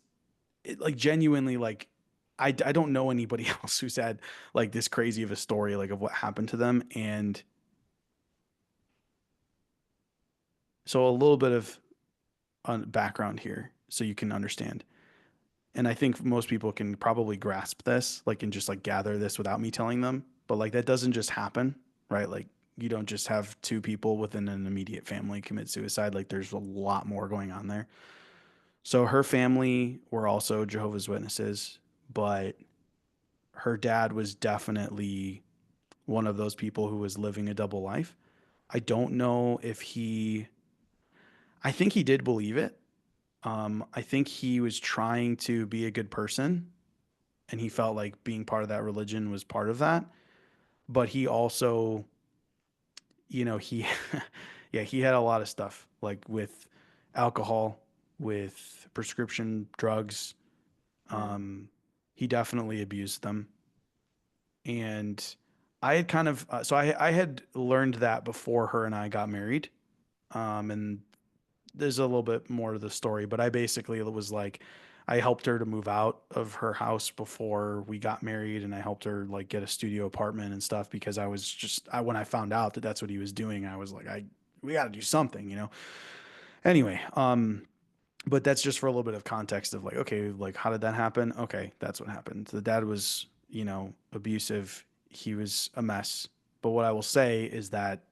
like genuinely like I don't know anybody else who's had like this crazy of a story like of what happened to them. And so a little bit of background here so you can understand. And I think most people can probably grasp this, like, and just like gather this without me telling them. But like that doesn't just happen, right? Like you don't just have two people within an immediate family commit suicide. Like there's a lot more going on there. So her family were also Jehovah's Witnesses, but her dad was definitely one of those people who was living a double life. I don't know if I think he did believe it. I think he was trying to be a good person and he felt like being part of that religion was part of that. But he also, he, yeah, he had a lot of stuff like with alcohol, with prescription drugs. Yeah. Um, he definitely abused them. And I had kind of, so I had learned that before her and I got married. And there's a little bit more to the story, but I basically was like, I helped her to move out of her house before we got married, and I helped her like get a studio apartment and stuff because I was just, when I found out that that's what he was doing, I was like, we got to do something, you know. Anyway, but that's just for a little bit of context of like, okay, like how did that happen? Okay, that's what happened. The dad was, abusive. He was a mess. But what I will say is that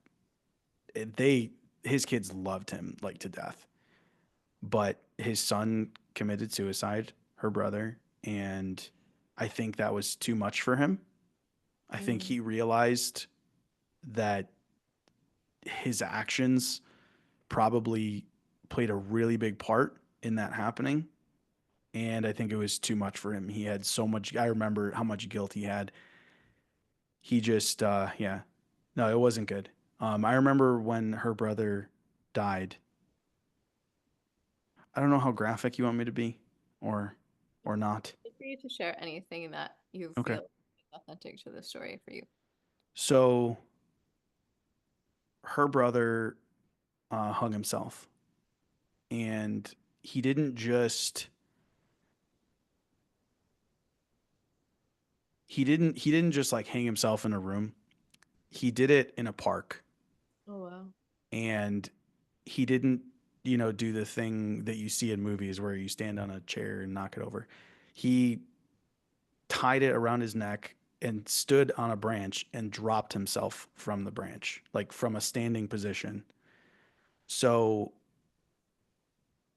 they his kids loved him like to death. But his son committed suicide, her brother, and I think that was too much for him. I think Mm. he realized that his actions probably played a really big part in that happening. And I think it was too much for him. He had so much, I remember how much guilt he had. He just, yeah, no, it wasn't good. I remember when her brother died. I don't know how graphic you want me to be or, or not. Feel free to share anything that you Okay. feel is authentic to the story for you. So her brother hung himself, and he didn't just he didn't just like hang himself in a room. He did it in a park, Oh wow. and he didn't do the thing that you see in movies where you stand on a chair and knock it over. He tied it around his neck and stood on a branch and dropped himself from the branch, like from a standing position. So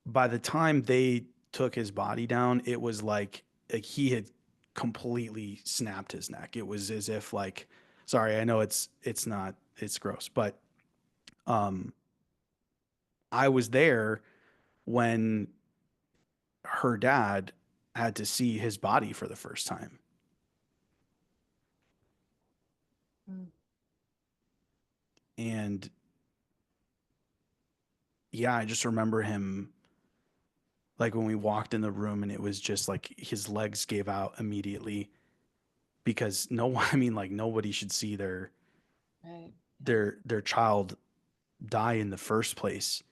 by the time they took his body down, it was like he had completely snapped his neck. It was as if like, sorry, I know it's not it's gross, but um I was there when her dad had to see his body for the first time. Mm. And yeah, I just remember him like when we walked in the room and it was just like his legs gave out immediately because no one, I mean like nobody should see Right. Yeah. their child die in the first place.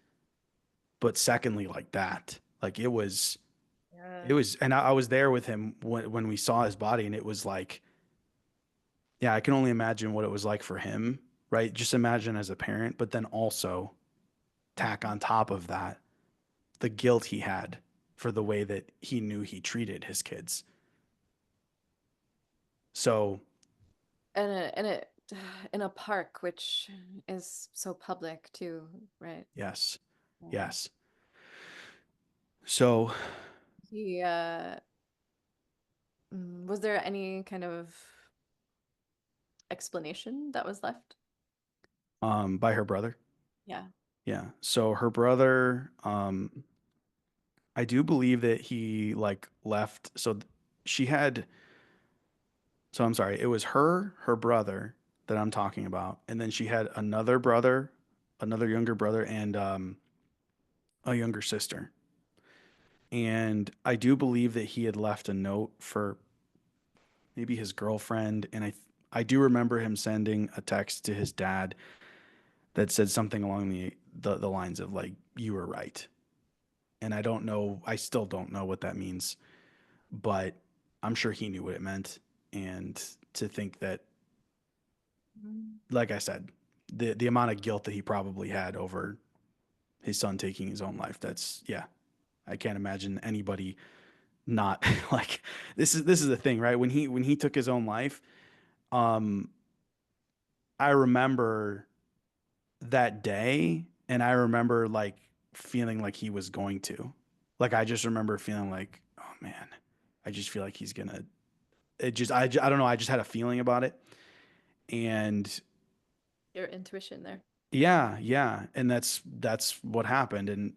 But secondly, like that, like Yeah. and I was there with him when we saw his body, and it was like, yeah, I can only imagine what it was like for him, right? Just imagine as a parent, but then also tack Mhm. on top of that the guilt he had for the way that he knew he treated his kids. So, And it in a park, which is so public too, right? yes, Yeah. yes. So, He was there any kind of explanation that was left? by her brother, Yeah. yeah. So her brother, I do believe that he like left. She had, so I'm sorry, it was her brother that I'm talking about. And then she had another brother, another younger brother, and a younger sister. And I do believe that he had left a note for maybe his girlfriend. And I do remember him sending a text to his dad that said something along the lines of like, "You were right." And I don't know, I still don't know what that means, but I'm sure he knew what it meant. And to think that, Mm. like I said, the amount of guilt that he probably had over his son taking his own life, that's yeah, I can't imagine anybody not like this is the thing, right? When he took his own life, um I remember that day and I remember like feeling like he was going to. Like I just remember feeling like, oh man, I just feel like he's gonna I don't know, I just had a feeling about it. And Your intuition there. yeah, yeah, and that's what happened. And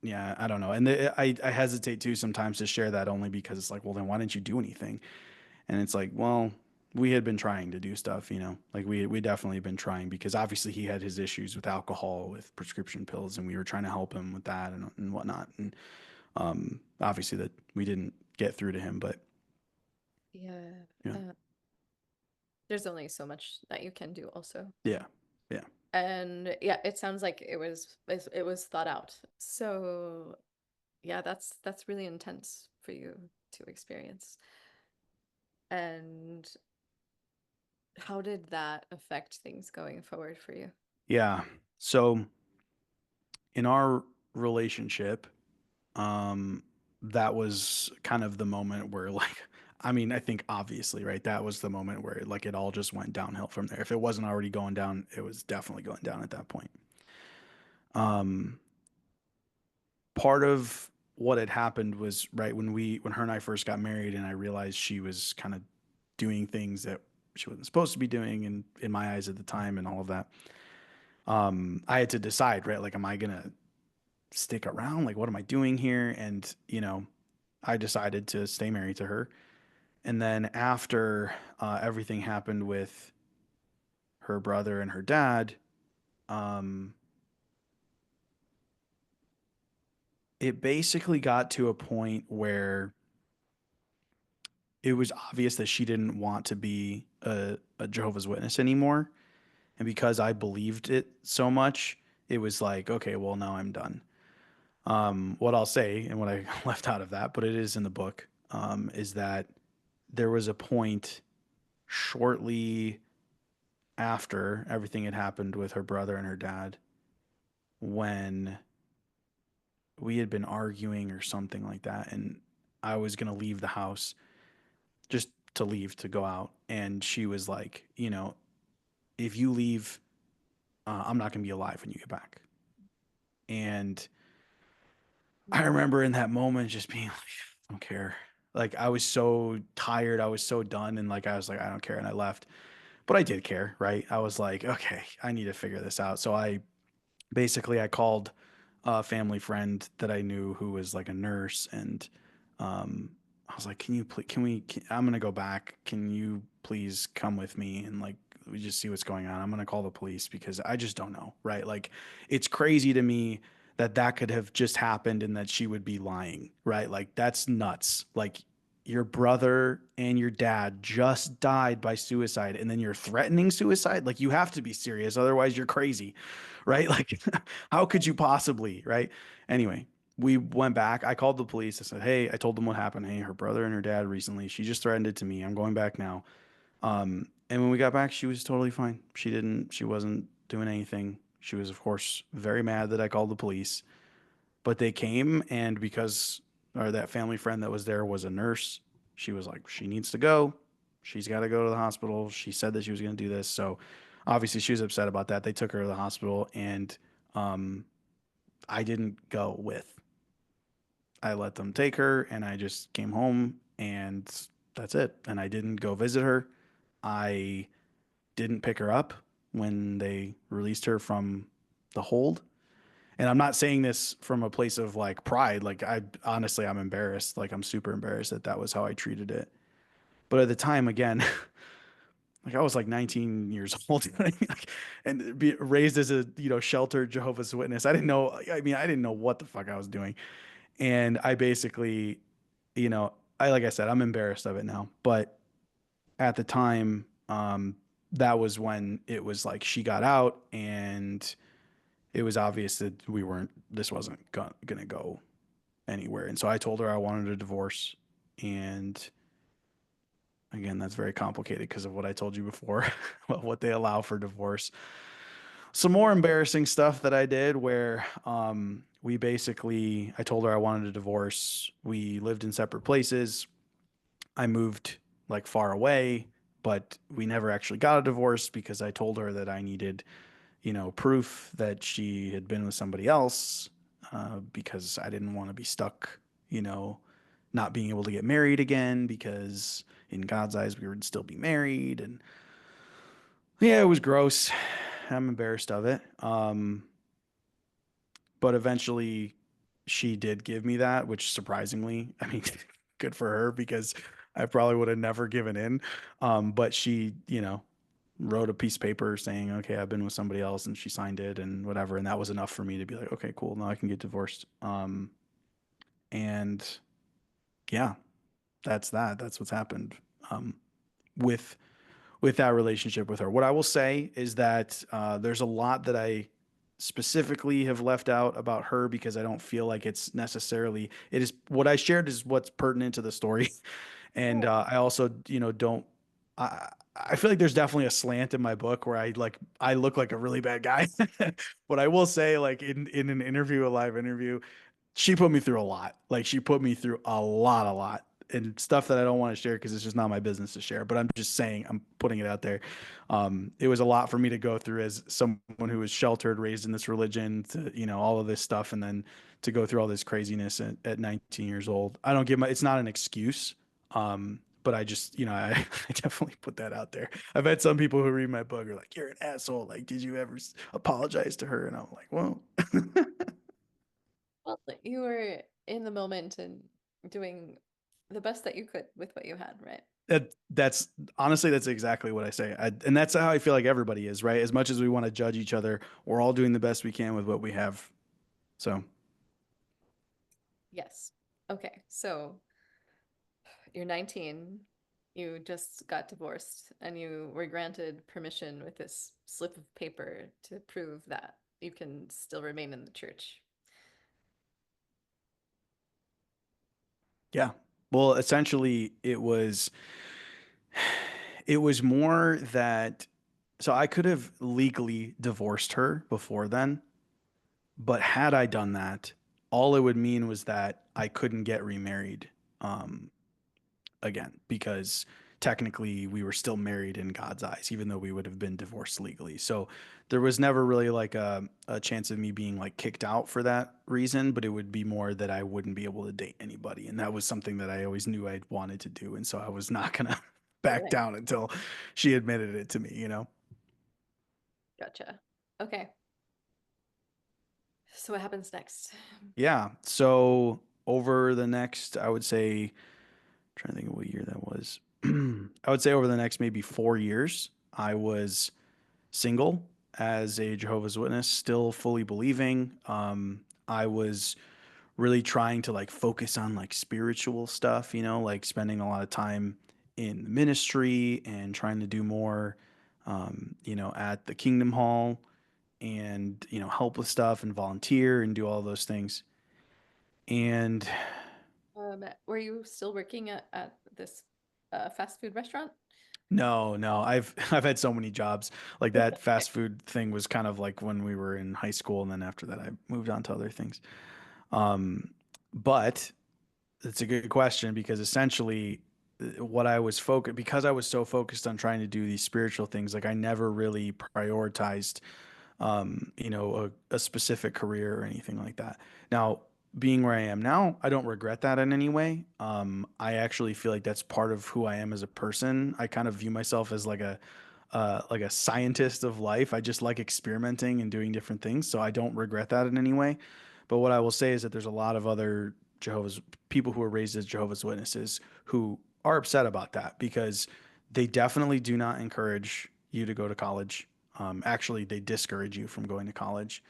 yeah, I don't know. And I hesitate too sometimes to share that only because it's like, well, then why didn't you do anything? And it's like, well, we had been trying to do stuff, you know, like we definitely been trying because obviously he had his issues with alcohol, with prescription pills, and we were trying to help him with that and whatnot. And obviously that we didn't get through to him, but Yeah. yeah, Uh, there's only so much that you can do also. yeah, yeah, And yeah, it sounds like it was thought out. So yeah, that's really intense for you to experience. And how did that affect things going forward for you? yeah. So in our relationship, um, that was kind of the moment where like, I mean, I think obviously, right? That was the moment where like it all just went downhill from there. If it wasn't already going down, it was definitely going down at that point. Um, Part of what had happened was right when her and I first got married and I realized she was kind of doing things that she wasn't supposed to be doing and in my eyes at the time and all of that. I had to decide, right? Like, am I gonna stick around? Like, what am I doing here? And, I decided to stay married to her. And then after everything happened with her brother and her dad, um, it basically got to a point where it was obvious that she didn't want to be a Jehovah's Witness anymore. And because I believed it so much, it was like, okay, well, now I'm done. What I'll say, and what I left out of that, but it is in the book, is that there was a point shortly after everything had happened with her brother and her dad when we had been arguing or something like that. And I was going to leave the house just to leave to go out. And she was like, if you leave, I'm not going to be alive when you get back. And I remember in that moment just being like, I don't care. Like I was so tired. I was so done. And like, I was like, I don't care. And I left, but I did care. Right. I was like, okay, I need to figure this out. So I called a family friend that I knew who was like a nurse, and I was like, "Can you please? I'm gonna go back. Can you please come with me and like we just see what's going on? I'm gonna call the police because I just don't know, right? Like, it's crazy to me that that could have just happened and that she would be lying, right? Like, that's nuts. Like, your brother and your dad just died by suicide, and then you're threatening suicide. Like, you have to be serious, otherwise you're crazy, right? Like, how could you possibly, right? Anyway, we went back. I called the police. I said, "Hey," I told them what happened. "Hey, her brother and her dad recently. She just threatened it to me. I'm going back now." And when we got back, she was totally fine. She wasn't doing anything. She was, of course, very mad that I called the police, but they came, and because or that family friend that was there was a nurse, she was like, she needs to go. She's got to go to the hospital. She said that she was going to do this. So obviously she was upset about that. They took her to the hospital, and um, I didn't go with. I let them take her, and I just came home, and that's it. And I didn't go visit her. I didn't pick her up when they released her from the hold. And I'm not saying this from a place of like pride. Like I honestly, I'm embarrassed. Like I'm super embarrassed that that was how I treated it. But at the time, again, like I was like 19 years old, and raised as a sheltered Jehovah's Witness. I didn't know. I mean, I didn't know what the fuck I was doing. And I basically, like I said, I'm embarrassed of it now, but at the time, that was when it was like she got out and it was obvious that this wasn't gonna go anywhere. And so I told her I wanted a divorce. And again, that's very complicated because of what I told you before, what they allow for divorce. Some more embarrassing stuff that I did where I told her I wanted a divorce. We lived in separate places. I moved like far away, but we never actually got a divorce because I told her that I needed, proof that she had been with somebody else, because I didn't want to be stuck, you know, not being able to get married again because in God's eyes we would still be married. And yeah, it was gross. I'm embarrassed of it. But eventually she did give me that, which surprisingly, I mean, good for her because I probably would have never given in. But she, wrote a piece of paper saying, okay, I've been with somebody else, and she signed it and whatever. And that was enough for me to be like, okay, cool. Now I can get divorced. And yeah, that's that. That's what's happened. With that relationship with her. What I will say is that there's a lot that I specifically have left out about her because I don't feel like it's necessarily it is what I shared is what's pertinent to the story. And Oh, I also, don't I feel like there's definitely a slant in my book where I look like a really bad guy. But I will say like in an interview, a live interview, she put me through a lot. Like she put me through a lot, and stuff that I don't want to share because it's just not my business to share. But I'm just saying, I'm putting it out there. It was a lot for me to go through as someone who was sheltered, raised in this religion, to all of this stuff, and then to go through all this craziness at 19 years old. I don't give my. It's not an excuse. But I just, I definitely put that out there. I've had some people who read my book are like, "You're an asshole. Like, did you ever apologize to her?" And I'm like, "Well." well, you were in the moment and doing the best that you could with what you had, right? That's honestly that's exactly what I say. And that's how I feel like everybody is, right? As much as we want to judge each other, we're all doing the best we can with what we have. So, Yes. Okay, so you're 19, you just got divorced, and you were granted permission with this slip of paper to prove that you can still remain in the church. yeah. Well, essentially it was more that so I could have legally divorced her before then, but had I done that, all it would mean was that I couldn't get remarried. Um, Again because technically we were still married in God's eyes, even though we would have been divorced legally. So there was never really like a chance of me being like kicked out for that reason, but it would be more that I wouldn't be able to date anybody. And that was something that I always knew I wanted to do. And so I was not going to back Right. down until she admitted it to me. Gotcha. Okay. So what happens next? Yeah. So over the next, I would say, trying to think of what year that was. I would say over the next maybe 4 years, I was single as a Jehovah's Witness, still fully believing. I was really trying to like focus on like spiritual stuff, like spending a lot of time in the ministry and trying to do more, at the Kingdom Hall and, help with stuff and volunteer and do all those things. And Were you still working at this fast food restaurant? no, no, I've had so many jobs. Like that fast food thing was kind of like when we were in high school, and then after that, I moved on to other things. Um, but it's a good question because essentially, what I was focused because I was so focused on trying to do these spiritual things, like I never really prioritized a specific career or anything like that. Now, being where I am now, I don't regret that in any way. I actually feel like that's part of who I am as a person. I kind of view myself as like a scientist of life. I just like experimenting and doing different things, so I don't regret that in any way. But what I will say is that there's a lot of other Jehovah's people who are raised as Jehovah's Witnesses who are upset about that because they definitely do not encourage you to go to college. Actually, they discourage you from going to college.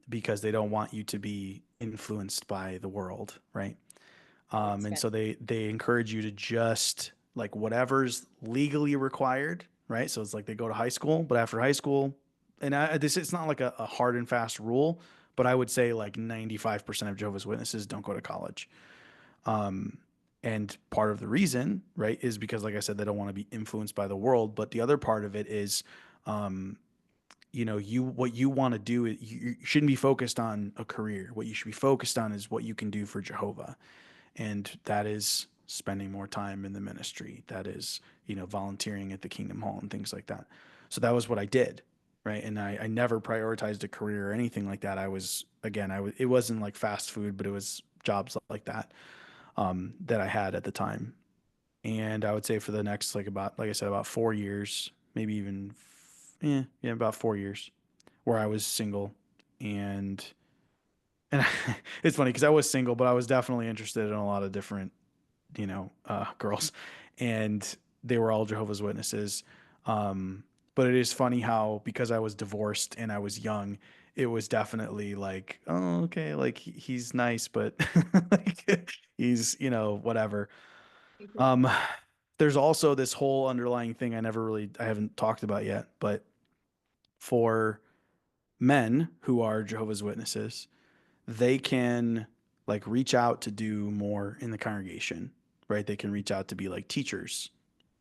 because they don't want you to be influenced by the world, right? Makes And sense. so they encourage you to just like whatever's legally required, right? So it's like they go to high school, but after high school, and this it's not like a hard and fast rule, but I would say like 95% of Jehovah's Witnesses don't go to college. And part of the reason, right, is because, like I said, they don't want to be influenced by the world. But the other part of it is, you what you want to do, you shouldn't be focused on a career. What you should be focused on is what you can do for Jehovah, and that is spending more time in the ministry. That is, volunteering at the Kingdom Hall and things like that. So that was what I did, right? And I never prioritized a career or anything like that. I was again, it wasn't like fast food, but it was jobs like that that I had at the time. And I would say for the next like I said, about 4 years, maybe even yeah, about 4 years, where I was single, and and it's funny because I was single, but I was definitely interested in a lot of different girls, and they were all Jehovah's Witnesses. But it is funny how because I was divorced and I was young, it was definitely like, oh, okay, like he's nice, but like he's whatever. Mhm. Um, there's also this whole underlying thing I haven't talked about yet, but for men who are Jehovah's Witnesses, they can like reach out to do more in the congregation, right? They can reach out to be like teachers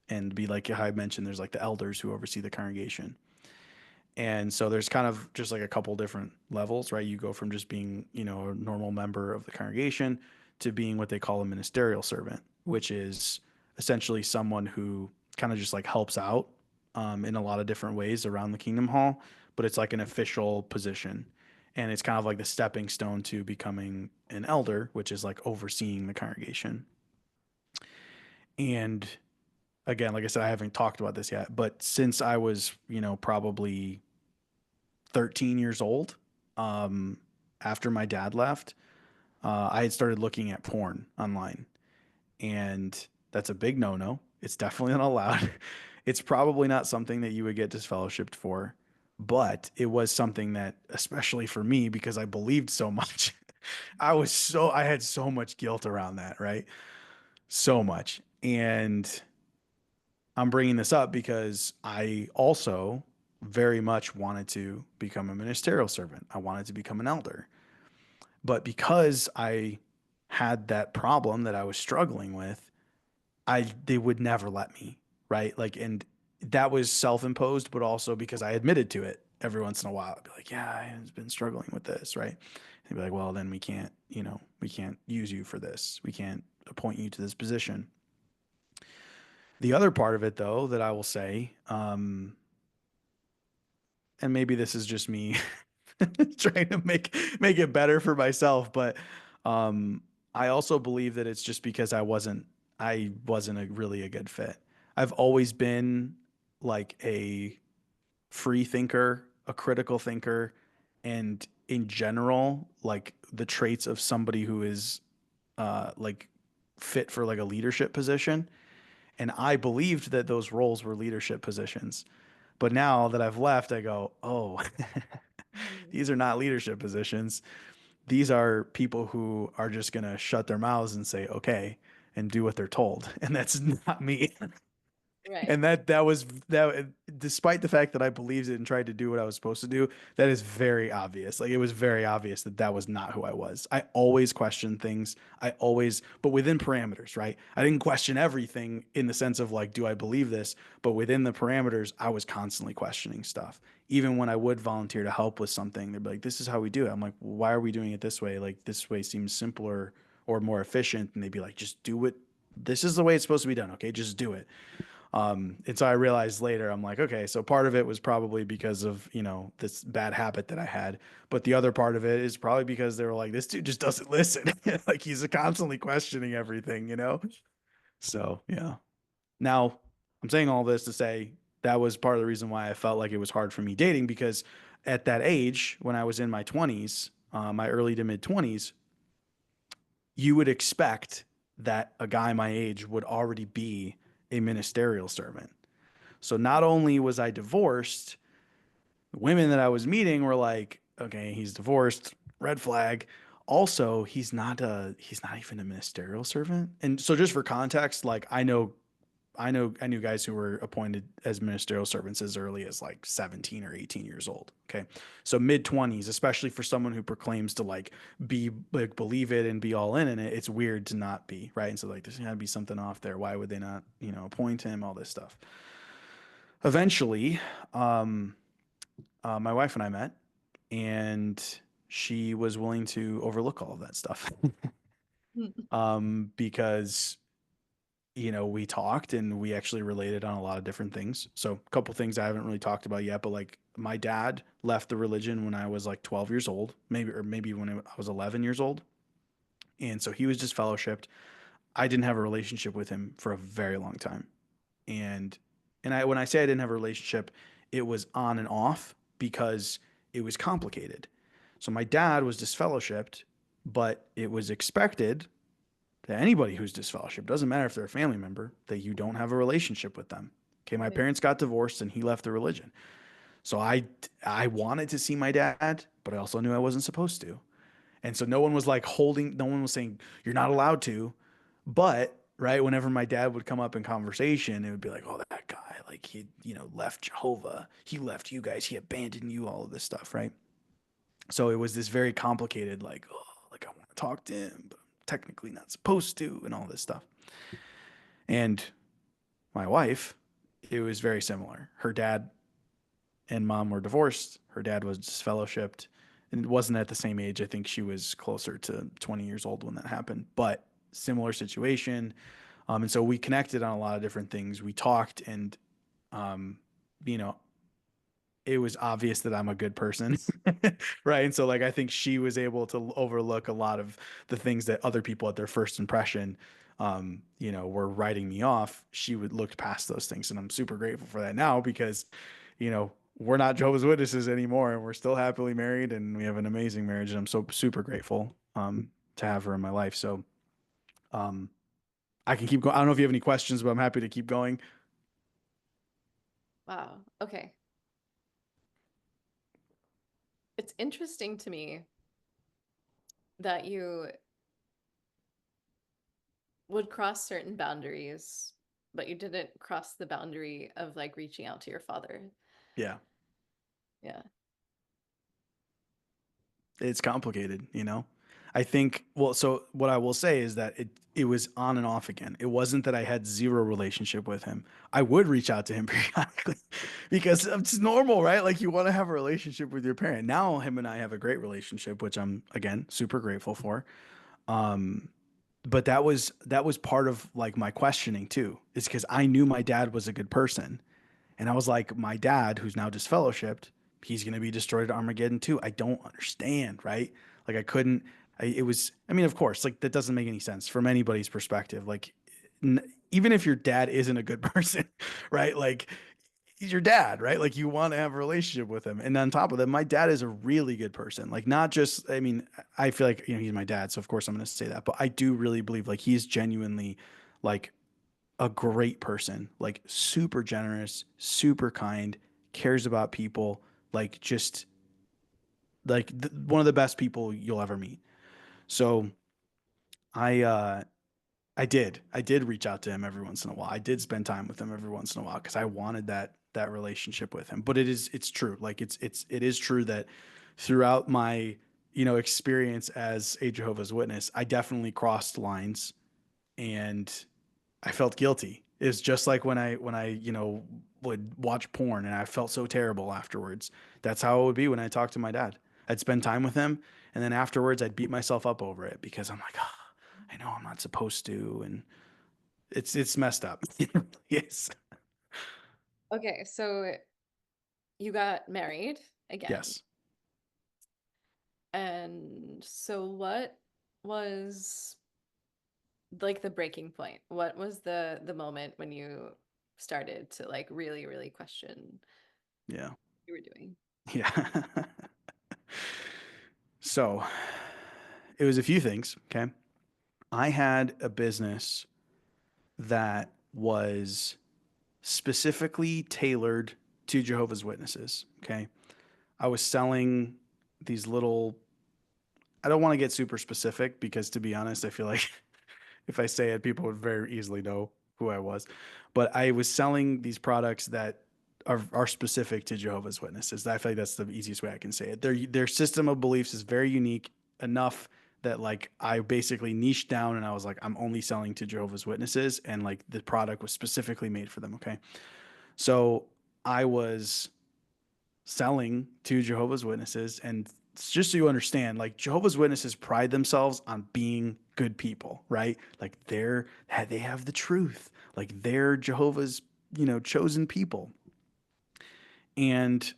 and be like I mentioned, there's like the elders who oversee the congregation. And so there's kind of just like a couple different levels, right? You go from just being, a normal member of the congregation to being what they call a ministerial servant, which is essentially someone who kind of just like helps out in a lot of different ways around the Kingdom Hall, but it's like an official position. And it's kind of like the stepping stone to becoming an elder, which is like overseeing the congregation. And again, like I said, I haven't talked about this yet, but since I was, probably 13 years old, um, after my dad left, I had started looking at porn online, and that's a big no-no. It's definitely not allowed. It's probably not something that you would get disfellowshipped for, but it was something that, especially for me, because I believed so much, I had so much guilt around that, right? So much. And I'm bringing this up because I also very much wanted to become a ministerial servant. I wanted to become an elder. But because I had that problem that I was struggling with, they would never let me, right? Like, and that was self-imposed, but also because I admitted to it every once in a while. I'd be like, yeah, I've been struggling with this, right? They'd be like, well, then we can't use you for this. We can't appoint you to this position. The other part of it, though, that I will say, and maybe this is just me trying to make it better for myself, but um, I also believe that it's just because I wasn't really a good fit. I've always been like a free thinker, a critical thinker, and in general, like the traits of somebody who is like fit for like a leadership position. And I believed that those roles were leadership positions. But now that I've left, I go, oh, Mhm. these are not leadership positions. These are people who are just going to shut their mouths and say, okay, and do what they're told. And that's not me. Right. And that was that despite the fact that I believed it and tried to do what I was supposed to do, that is very obvious. Like it was very obvious that that was not who I was. I always questioned things. But within parameters, right? I didn't question everything in the sense of like, do I believe this? But within the parameters, I was constantly questioning stuff. Even when I would volunteer to help with something, they'd be like, this is how we do it. I'm like, well, why are we doing it this way? Like this way seems simpler or more efficient. And they'd be like, just do it. This is the way it's supposed to be done. Okay, just do it. And so I realized later, I'm like, okay, so part of it was probably because of, this bad habit that I had. But the other part of it is probably because they were like, this dude just doesn't listen. Like he's constantly questioning everything. So, yeah. Now, I'm saying all this to say that was part of the reason why I felt like it was hard for me dating because at that age, when I was in my 20s, my early to mid 20s, you would expect that a guy my age would already be a ministerial servant. So not only was I divorced, the women that I was meeting were like, Okay, he's divorced, red flag. Also, he's not even a ministerial servant. And so just for context, like I knew guys who were appointed as ministerial servants as early as like 17 or 18 years old. Okay. So mid 20s, especially for someone who proclaims to like be like believe it and be all in it, it's weird to not be, right? And so like there's gotta be something off there. Why would they not, appoint him, all this stuff. Eventually, um, my wife and I met, and she was willing to overlook all of that stuff. Because we talked and we actually related on a lot of different things. So a couple things I haven't really talked about yet, but like my dad left the religion when I was like 12 years old, maybe when I was 11 years old. And so he was disfellowshipped. I didn't have a relationship with him for a very long time. And when I say I didn't have a relationship, it was on and off because it was complicated. So my dad was disfellowshipped, but it was expected that anybody who's disfellowshipped, doesn't matter if they're a family member, that you don't have a relationship with them. Okay, my Right. parents got divorced and he left the religion. So I wanted to see my dad, but I also knew I wasn't supposed to. And so no one was saying you're not allowed to. But right, whenever my dad would come up in conversation, it would be like, "Oh, that guy, like he, left Jehovah. He left you guys. He abandoned you, all of this stuff, right?" So it was this very complicated like, "Oh, like I want to talk to him, but I'm technically not supposed to," and all this stuff. And my wife, it was very similar. Her dad and mom were divorced. Her dad was disfellowshipped and it wasn't at the same age. I think she was closer to 20 years old when that happened, but similar situation. And so we connected on a lot of different things. We talked, and, um, you know, it was obvious that I'm a good person. Right. And so, like, I think she was able to overlook a lot of the things that other people at their first impression, were writing me off. She would look past those things. And I'm super grateful for that now because, we're not Jehovah's Witnesses anymore and we're still happily married and we have an amazing marriage. And I'm so super grateful, to have her in my life. So, um, I can keep going. I don't know if you have any questions, but I'm happy to keep going. Wow. Okay. It's interesting to me that you would cross certain boundaries, but you didn't cross the boundary of like reaching out to your father. Yeah. Yeah. It's complicated. I think, well, so what I will say is that it was on and off again. It wasn't that I had zero relationship with him. I would reach out to him periodically because it's normal, right? Like you want to have a relationship with your parent. Now him and I have a great relationship, which I'm again super grateful for. Um, but that was part of like my questioning too, is because I knew my dad was a good person. And I was like, my dad, who's now disfellowshipped, he's going to be destroyed at Armageddon too. I don't understand, right? Like, I couldn't, it was, I mean, of course, like, that doesn't make any sense from anybody's perspective. Like, n even if your dad isn't a good person, right? Like, he's your dad, right? Like, you want to have a relationship with him. And on top of that, my dad is a really good person. Like, not just, I mean, I feel like, he's my dad. So, of course, I'm going to say that. But I do really believe, like, he's genuinely, like, a great person, like super generous, super kind, cares about people, like just like one of the best people you'll ever meet. So I uh I did reach out to him every once in a while. I did spend time with him every once in a while because I wanted that relationship with him. But it's true. Like it is true that throughout my, experience as a Jehovah's Witness, I definitely crossed lines and I felt guilty. It's just like when I would watch porn and I felt so terrible afterwards. That's how it would be when I talked to my dad. I'd spend time with him, and then afterwards I'd beat myself up over it because I'm like, oh, I know I'm not supposed to, and it's messed up. Yes, Okay, so you got married again. yes, And so what was like the breaking point? What was the moment when you started to like really, really question what yeah, you were doing? yeah. So it was a few things. Okay, I had a business that was specifically tailored to Jehovah's Witnesses. Okay. I was selling these little, I don't want to get super specific because to be honest, I feel like if I say it, people would very easily know who I was. But I was selling these products that are specific to Jehovah's Witnesses. I feel like that's the easiest way I can say it. Their system of beliefs is very unique enough that like I basically niched down and I was like, I'm only selling to Jehovah's Witnesses, and like the product was specifically made for them. Okay. So I was selling to Jehovah's Witnesses. And just so you understand, like Jehovah's Witnesses pride themselves on being good people, right? Like they have the truth. Like they're Jehovah's, chosen people. And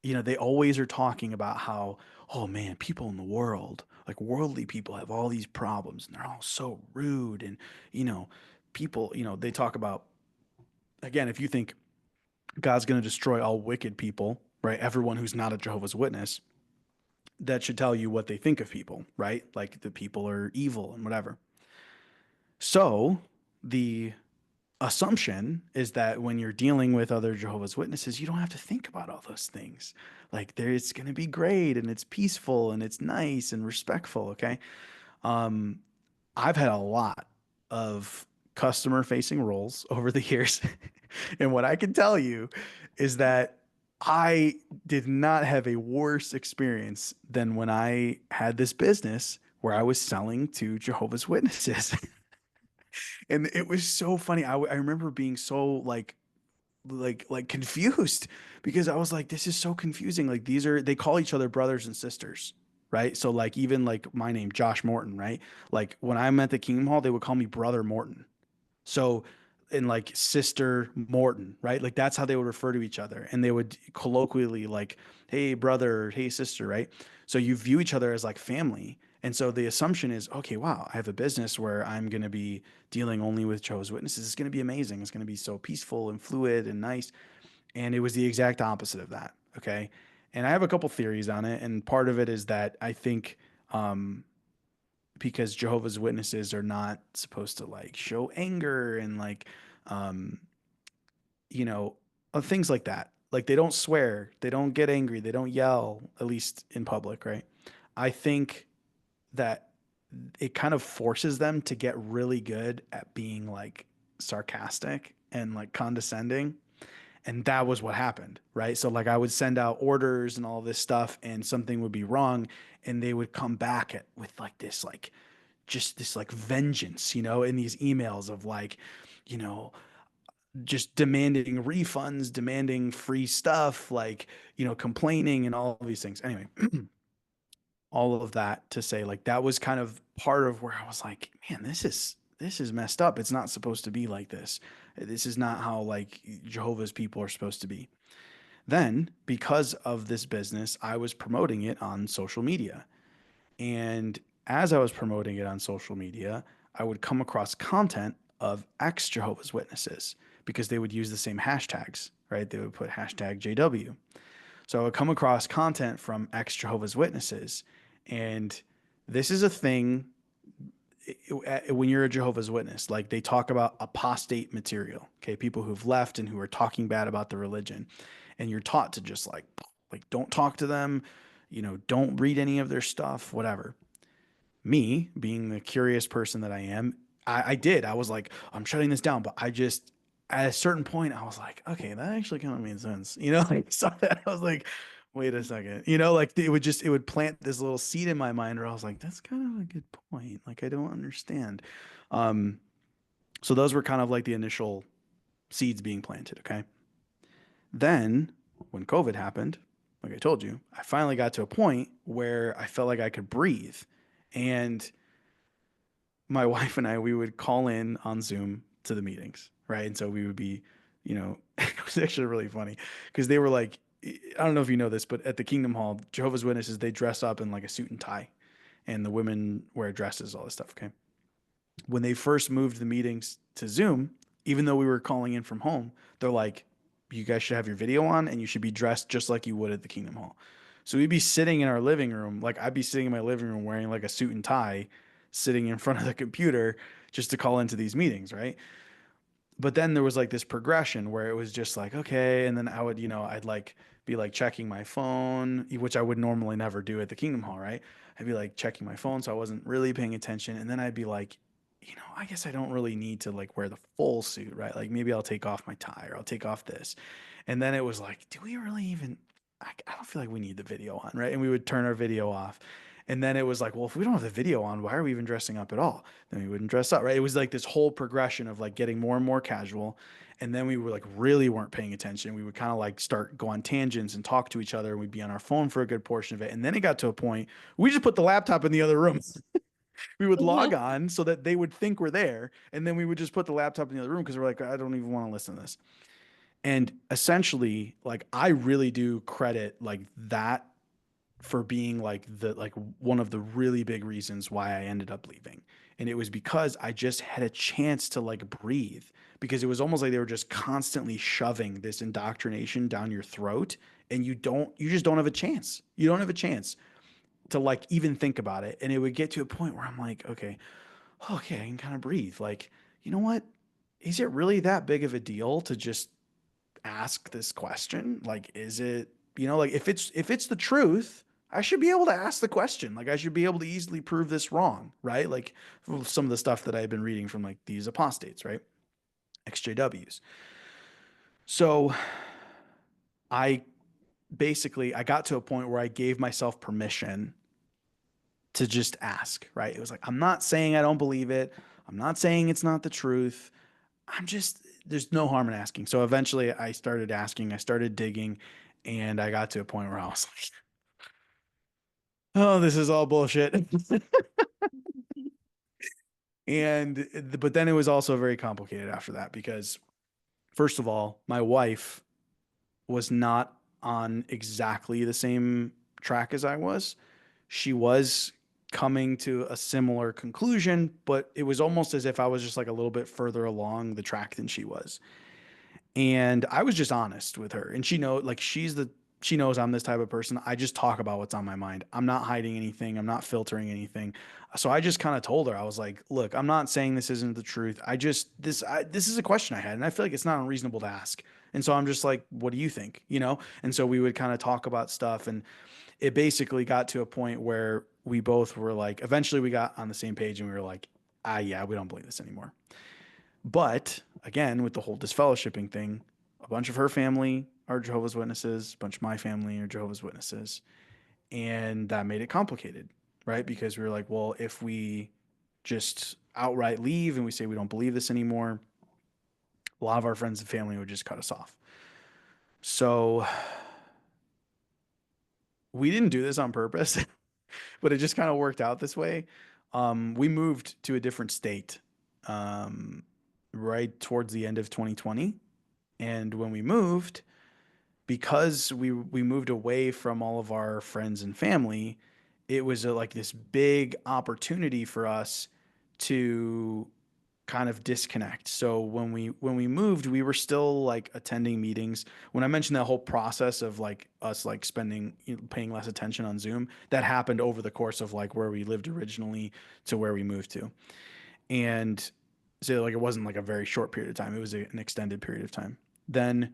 they always are talking about how, oh man, people in the world, like worldly people have all these problems and they're all so rude and you know, people, they talk about again, if you think God's going to destroy all wicked people, right? Everyone who's not a Jehovah's Witness, that should tell you what they think of people, right? Like the people are evil and whatever. So the assumption is that when you're dealing with other Jehovah's Witnesses, you don't have to think about all those things. Like there, it's going to be great and it's peaceful and it's nice and respectful. Okay. Um, I've had a lot of customer facing roles over the years. And what I can tell you is that I did not have a worse experience than when I had this business where I was selling to Jehovah's Witnesses. And it was so funny. I remember being so like confused because I was like, this is so confusing. Like they call each other brothers and sisters, right? So like even like my name, Josh Morton, right? Like when I'm at the Kingdom Hall, they would call me Brother Morton. So, and like Sister Morton, right? Like that's how they would refer to each other. And they would colloquially like, hey, brother, hey, sister, right? So you view each other as like family. And so the assumption is, okay, wow, I have a business where I'm going to be dealing only with Jehovah's Witnesses. It's going to be amazing. It's going to be so peaceful and fluid and nice. And it was the exact opposite of that. Okay. And I have a couple theories on it. And part of it is that I think, because Jehovah's Witnesses are not supposed to like show anger and like um you know things like that. Like they don't swear, they don't get angry, they don't yell, at least in public, right? I think that it kind of forces them to get really good at being like sarcastic and like condescending, and that was what happened, right? So like I would send out orders and all this stuff and something would be wrong and they would come back with like this like just this like vengeance, in these emails of like, you know, just demanding refunds, demanding free stuff, like, complaining and all of these things. Anyway, all of that to say like that was kind of part of where I was like, man, this is messed up. It's not supposed to be like this. This is not how like Jehovah's people are supposed to be. Then, because of this business, I was promoting it on social media. And as I was promoting it on social media, I would come across content of ex Jehovah's Witnesses because they would use the same hashtags, right? They would put hashtag JW. So I would come across content from ex Jehovah's Witnesses. And this is a thing when you're a Jehovah's Witness, like they talk about apostate material, okay? People who've left and who are talking bad about the religion. And you're taught to just like don't talk to them, don't read any of their stuff, whatever. Me being the curious person that I am, I did. I was like, I'm shutting this down. But I just, at a certain point, I was like, okay, that actually kind of made sense. Like saw that. I was like, wait a second. Like it would plant this little seed in my mind where I was like, that's kind of a good point. Like, I don't understand. Um, so those were kind of like the initial seeds being planted. Okay. Then when COVID happened, like I told you, I finally got to a point where I felt like I could breathe. And my wife and I, we would call in on Zoom to the meetings, right? And so we would be, it was actually really funny because they were like, I don't know if you know this, but at the Kingdom Hall, Jehovah's Witnesses, they dress up in like a suit and tie, and the women wear dresses, all this stuff. Okay. When they first moved the meetings to Zoom, even though we were calling in from home, they're like, you guys should have your video on and you should be dressed just like you would at the Kingdom Hall. So we'd be sitting in our living room, like I'd be sitting in my living room wearing like a suit and tie, sitting in front of the computer just to call into these meetings, right? but then there was like this progression where it was just like, okay. And then I would, I'd like be like checking my phone, which I would normally never do at the Kingdom Hall, right? I'd be like checking my phone. So I wasn't really paying attention. And then I'd be like, I guess I don't really need to like wear the full suit, right? Like maybe I'll take off my tie or I'll take off this. And then it was like, do we really even, I don't feel like we need the video on, right? And we would turn our video off. And then it was like, well, if we don't have the video on, why are we even dressing up at all? Then we wouldn't dress up, right? It was like this whole progression of like getting more and more casual. And then we were like really weren't paying attention. We would kind of like start go on tangents and talk to each other. And we'd be on our phone for a good portion of it. And then it got to a point we just put the laptop in the other room. We would log Mhm. on so that they would think we're there. And then we would just put the laptop in the other room because we're like, I don't even want to listen to this. And essentially, like I really do credit like that for being like one of the really big reasons why I ended up leaving. And it was because I just had a chance to like breathe because it was almost like they were just constantly shoving this indoctrination down your throat and you just don't have a chance. You don't have a chance to like even think about it. And it would get to a point where I'm like, okay, I can kind of breathe. Like, you know what? Is it really that big of a deal to just ask this question? Like, is it, like if it's the truth, I should be able to ask the question. Like I should be able to easily prove this wrong, right? Like some of the stuff that I've been reading from like these apostates, right? XJWs. So I I got to a point where I gave myself permission to just ask, right? It was like, I'm not saying I don't believe it. I'm not saying it's not the truth. There's no harm in asking. So eventually I started asking, I started digging, and I got to a point where I was like, oh, this is all bullshit. But then it was also very complicated after that because, first of all, my wife was not on exactly the same track as I was. She was coming to a similar conclusion, but it was almost as if I was just like a little bit further along the track than she was. And I was just honest with her. And she knows I'm this type of person. I just talk about what's on my mind. I'm not hiding anything. I'm not filtering anything. So I just kind of told her, I was like, look, I'm not saying this isn't the truth. This is a question I had, and I feel like it's not unreasonable to ask. And so I'm just like, what do you think? And so we would kind of talk about stuff, and it basically got to a point where we both were like, eventually we got on the same page, and we were like, yeah, we don't believe this anymore. But again, with the whole disfellowshipping thing, a bunch of her family are Jehovah's Witnesses, a bunch of my family are Jehovah's Witnesses. And that made it complicated, right? Because we were like, well, if we just outright leave and we say we don't believe this anymore, a lot of our friends and family would just cut us off. So we didn't do this on purpose, but it just kind of worked out this way. We moved to a different state um, right towards the end of 2020. And when we moved, because we moved away from all of our friends and family, it was like this big opportunity for us to kind of disconnect. So when we moved, we were still like attending meetings. When I mentioned that whole process of like us like paying less attention on Zoom, that happened over the course of like where we lived originally to where we moved to. And so like it wasn't like a very short period of time. It was an extended period of time. Then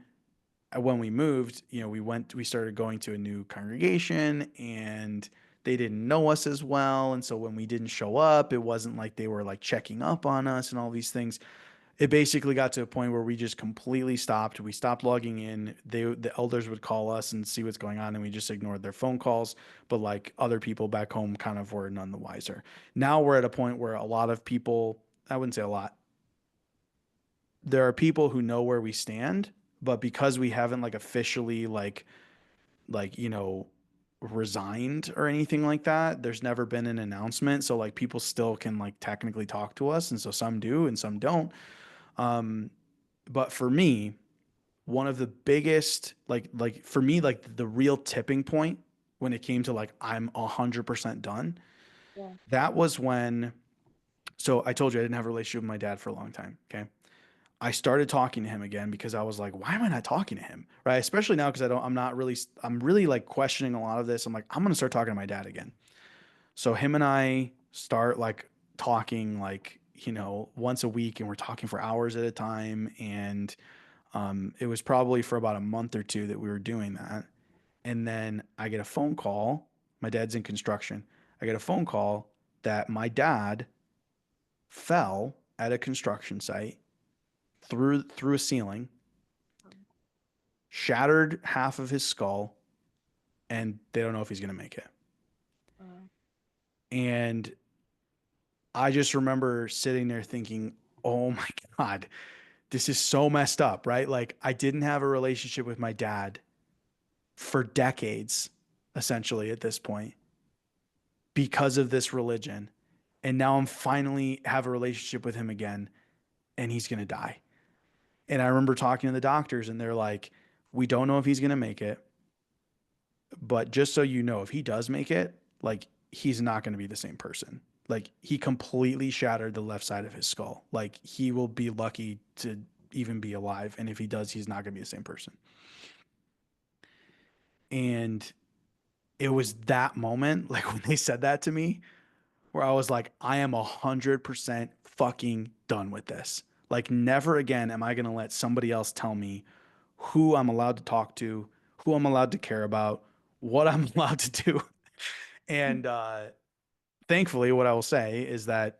when we moved, we started going to a new congregation, and they didn't know us as well. And so when we didn't show up, it wasn't like they were like checking up on us and all these things. It basically got to a point where we just completely stopped. We stopped logging in. The elders would call us and see what's going on, and we just ignored their phone calls. But like other people back home kind of were none the wiser. Now we're at a point where a lot of people, I wouldn't say a lot, there are people who know where we stand, but because we haven't like officially like resigned or anything like that, there's never been an announcement. So like people still can like technically talk to us, and so some do and some don't. Um, but for me, one of the biggest like for me like the real tipping point when it came to like I'm 100% done, Yeah. that was when, so I told you I didn't have a relationship with my dad for a long time. Okay. I started talking to him again because I was like, why am I not talking to him? Right. Especially now because I'm really like questioning a lot of this. I'm like, I'm going to start talking to my dad again. So him and I start like talking, like once a week, and we're talking for hours at a time. And it was probably for about a month or two that we were doing that. And then I get a phone call. My dad's in construction. I get a phone call that my dad fell at a construction site through a ceiling, shattered half of his skull, and they don't know if he's going to make it. Wow. And I just remember sitting there thinking, "Oh my God, this is so messed up," right? Like I didn't have a relationship with my dad for decades, essentially at this point, because of this religion. And now I'm finally have a relationship with him again, and he's going to die. And I remember talking to the doctors, and they're like, "We don't know if he's going to make it, but just so you know, if he does make it, like he's not going to be the same person. Like he completely shattered the left side of his skull. Like he will be lucky to even be alive, and if he does, he's not going to be the same person." And it was that moment, like when they said that to me, where I was like, I am 100% fucking done with this. Like, never again am I going to let somebody else tell me who I'm allowed to talk to, who I'm allowed to care about, what I'm allowed to do. And thankfully, what I will say is that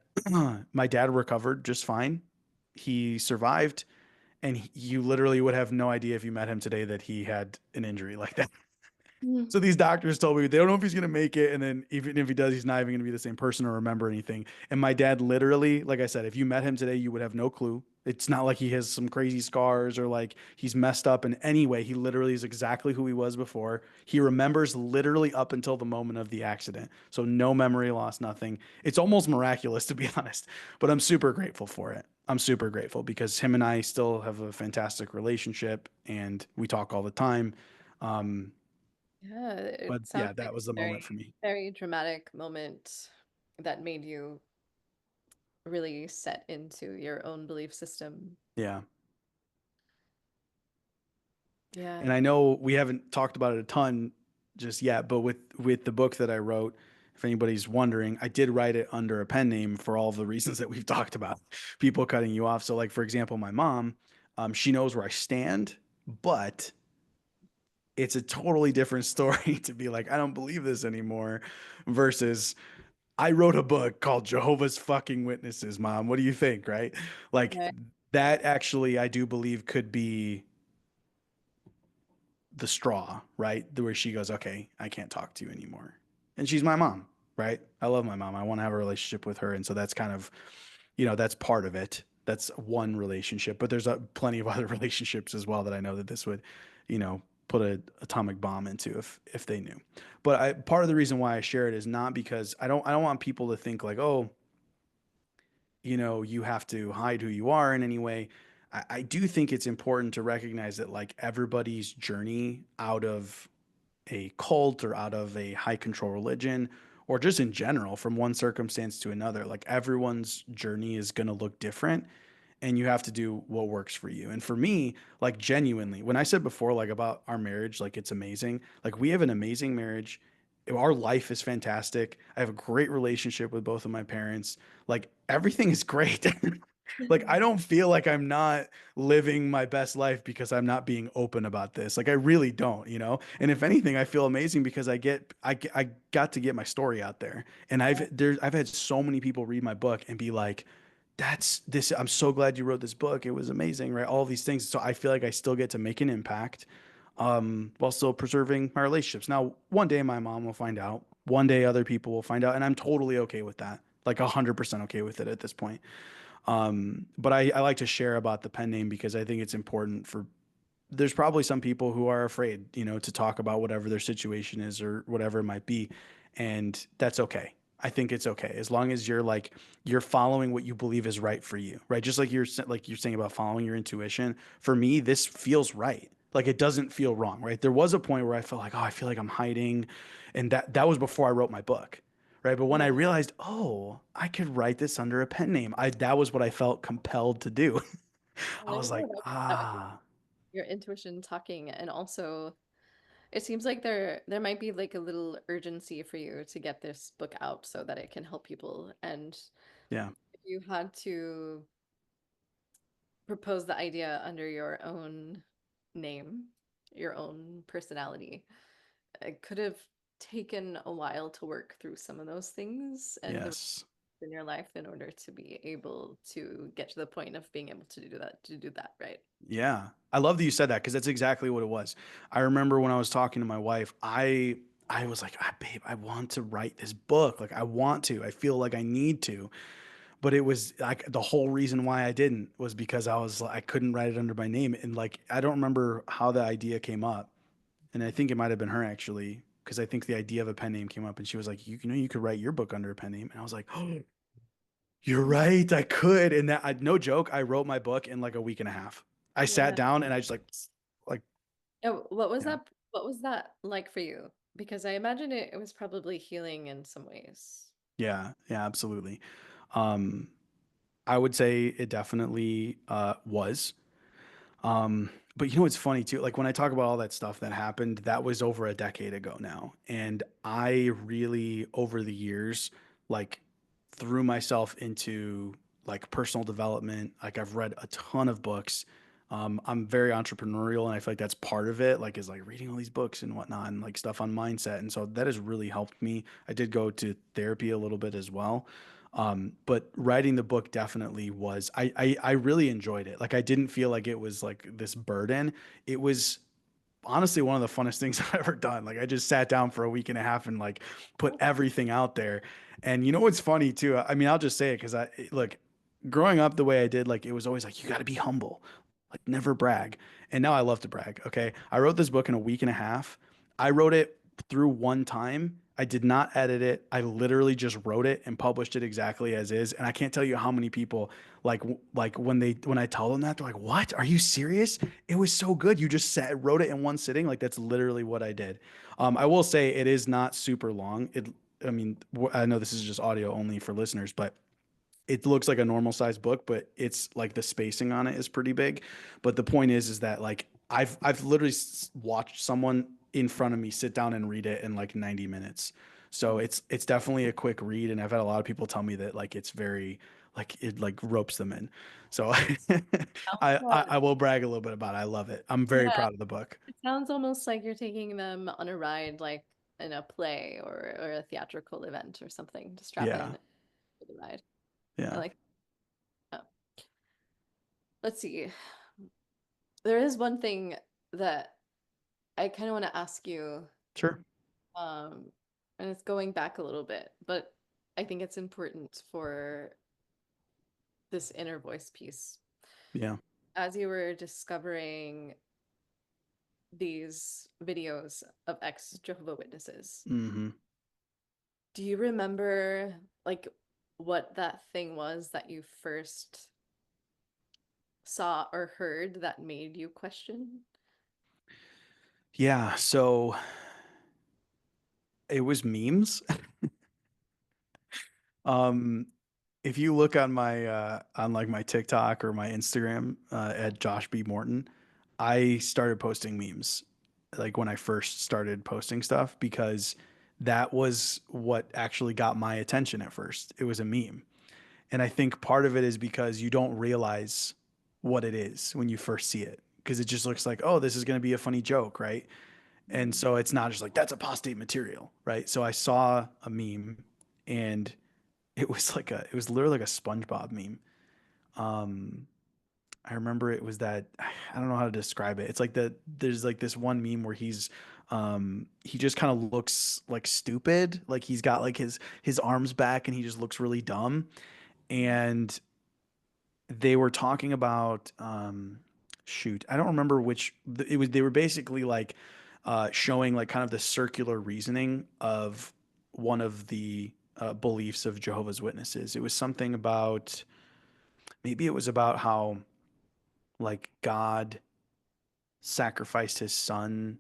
my dad recovered just fine. He survived, and you literally would have no idea if you met him today that he had an injury like that. Mm. So these doctors told me they don't know if he's going to make it. And then even if he does, he's not even going to be the same person or remember anything. And my dad literally, like I said, if you met him today, you would have no clue. It's not like he has some crazy scars or like he's messed up in any way. He literally is exactly who he was before. He remembers literally up until the moment of the accident. So no memory loss, nothing. It's almost miraculous, to be honest, but I'm super grateful for it. I'm super grateful because him and I still have a fantastic relationship and we talk all the time. Um, Yeah, it but sounds yeah, like that was the a very, moment for me. very dramatic moment that made you really set into your own belief system. Yeah. Yeah. And I know we haven't talked about it a ton just yet, but with the book that I wrote, if anybody's wondering, I did write it under a pen name for all of the reasons that we've talked about, people cutting you off. So like for example, my mom, she knows where I stand, but it's a totally different story to be like, I don't believe this anymore versus I wrote a book called Jehovah's fucking Witnesses, Mom. What do you think, right? Like Right. that actually I do believe could be the straw, right? Where she goes, okay, I can't talk to you anymore. And she's my mom, right? I love my mom. I want to have a relationship with her. And so that's kind of, that's part of it. That's one relationship, but there's plenty of other relationships as well that I know that this would, put an atomic bomb into if they knew. But part of the reason why I share it is not because I don't want people to think like, oh, you have to hide who you are in any way. I do think it's important to recognize that like everybody's journey out of a cult or out of a high control religion or just in general from one circumstance to another, like everyone's journey is going to look different and you have to do what works for you. And for me, like genuinely, when I said before, like about our marriage, like it's amazing. Like we have an amazing marriage. Our life is fantastic. I have a great relationship with both of my parents. Like everything is great. Like I don't feel like I'm not living my best life because I'm not being open about this. Like I really don't. And if anything, I feel amazing because I got to get my story out there. And I've had so many people read my book and be like, that's this. I'm so glad you wrote this book. It was amazing, right? All these things. So I feel like I still get to make an impact, while still preserving my relationships. Now, one day my mom will find out. One day other people will find out, and I'm totally okay with that. Like 100% okay with it at this point. But I like to share about the pen name because I think it's important for there's probably some people who are afraid, to talk about whatever their situation is or whatever it might be. And that's okay. I think it's okay as long as you're following what you believe is right for you, right? Just like you're saying about following your intuition. For me, this feels right. Like it doesn't feel wrong, right? There was a point where I felt like, oh, I feel like I'm hiding, and that was before I wrote my book, right? But when I Yeah. realized, oh, I could write this under a pen name, I that was what I felt compelled to do. I Well, was yeah, like, that was ah, your intuition talking, and also it seems like there might be like a little urgency for you to get this book out so that it can help people. And yeah. you had to propose the idea under your own name, your own personality, it could have taken a while to work through some of those things and the Yes. in your life in order to be able to get to the point of being able to do that, right? Yeah. I love that you said that because that's exactly what it was. I remember when I was talking to my wife, I was like, babe, I want to write this book. Like I want to. I feel like I need to. But it was like the whole reason why I didn't was because I couldn't write it under my name. And like I don't remember how the idea came up. And I think it might have been her actually, because I think the idea of a pen name came up and she was like, you know, you could write your book under a pen name. And I was like, oh, you're right, I could. And no joke, I wrote my book in like a week and a half. I sat Yeah. down and I just like, Yeah, yeah, what was that like for you? Because I imagine it was probably healing in some ways. yeah, yeah, absolutely. Um, I would say it definitely was. But you know what's funny too? Like when I talk about all that stuff that happened, that was over a decade ago now. And I really, over the years, like threw myself into like personal development. Like I've read a ton of books. I'm very entrepreneurial and I feel like that's part of it, like is like reading all these books and whatnot and like stuff on mindset. And so that has really helped me. I did go to therapy a little bit as well. But writing the book definitely was, I really enjoyed it. Like I didn't feel like it was like this burden. It was honestly one of the funnest things I've ever done. Like I just sat down for a week and a half and like put everything out there. And you know what's funny too? I mean, I'll just say it because look, growing up the way I did, like it was always like, you got to be humble, like never brag. And now I love to brag. Okay. I wrote this book in a week and a half. I wrote it through one time. I did not edit it. I literally just wrote it and published it exactly as is. And I can't tell you how many people like when I tell them that they're like, "What? Are you serious? It was so good. You just wrote it in one sitting." Like that's literally what I did. I will say it is not super long. I mean, I know this is just audio only for listeners, but it looks like a normal sized book, but it's like the spacing on it is pretty big. But the point is that like I've literally watched someone in front of me sit down and read it in like 90 minutes. So it's definitely a quick read, and I've had a lot of people tell me that like it's very like it like ropes them in. So I will brag a little bit about it. I love it. I'm very Yeah, proud of the book. it sounds almost like you're taking them on a ride, like in a play or a theatrical event or something to strap Yeah. in for the ride. I Yeah. like that. Let's see. There is one thing that I kind of want to ask you, Sure. um, and it's going back a little bit, but I think it's important for this inner voice piece. Yeah. As you were discovering these videos of ex Jehovah Witnesses, Hmm. do you remember like what that thing was that you first saw or heard that made you question? Yeah. So it was memes. Um, if you look on my on like my TikTok or my Instagram at Josh B. Morton, I started posting memes like when I first started posting stuff because that was what actually got my attention at first. It was a meme. And I think part of it is because you don't realize what it is when you first see it because it just looks like, oh, this is going to be a funny joke, right? And so it's not just like that's apostate material, right? So I saw a meme and it was literally like a SpongeBob meme. Um, I remember it was that I don't know how to describe it. It's like there's like this one meme where he just kind of looks like stupid, like he's got like his arms back and he just looks really dumb. And they were talking about shoot, I don't remember which it was. They were basically like showing like kind of the circular reasoning of one of the beliefs of Jehovah's Witnesses. It was something about maybe it was about how like God sacrificed his son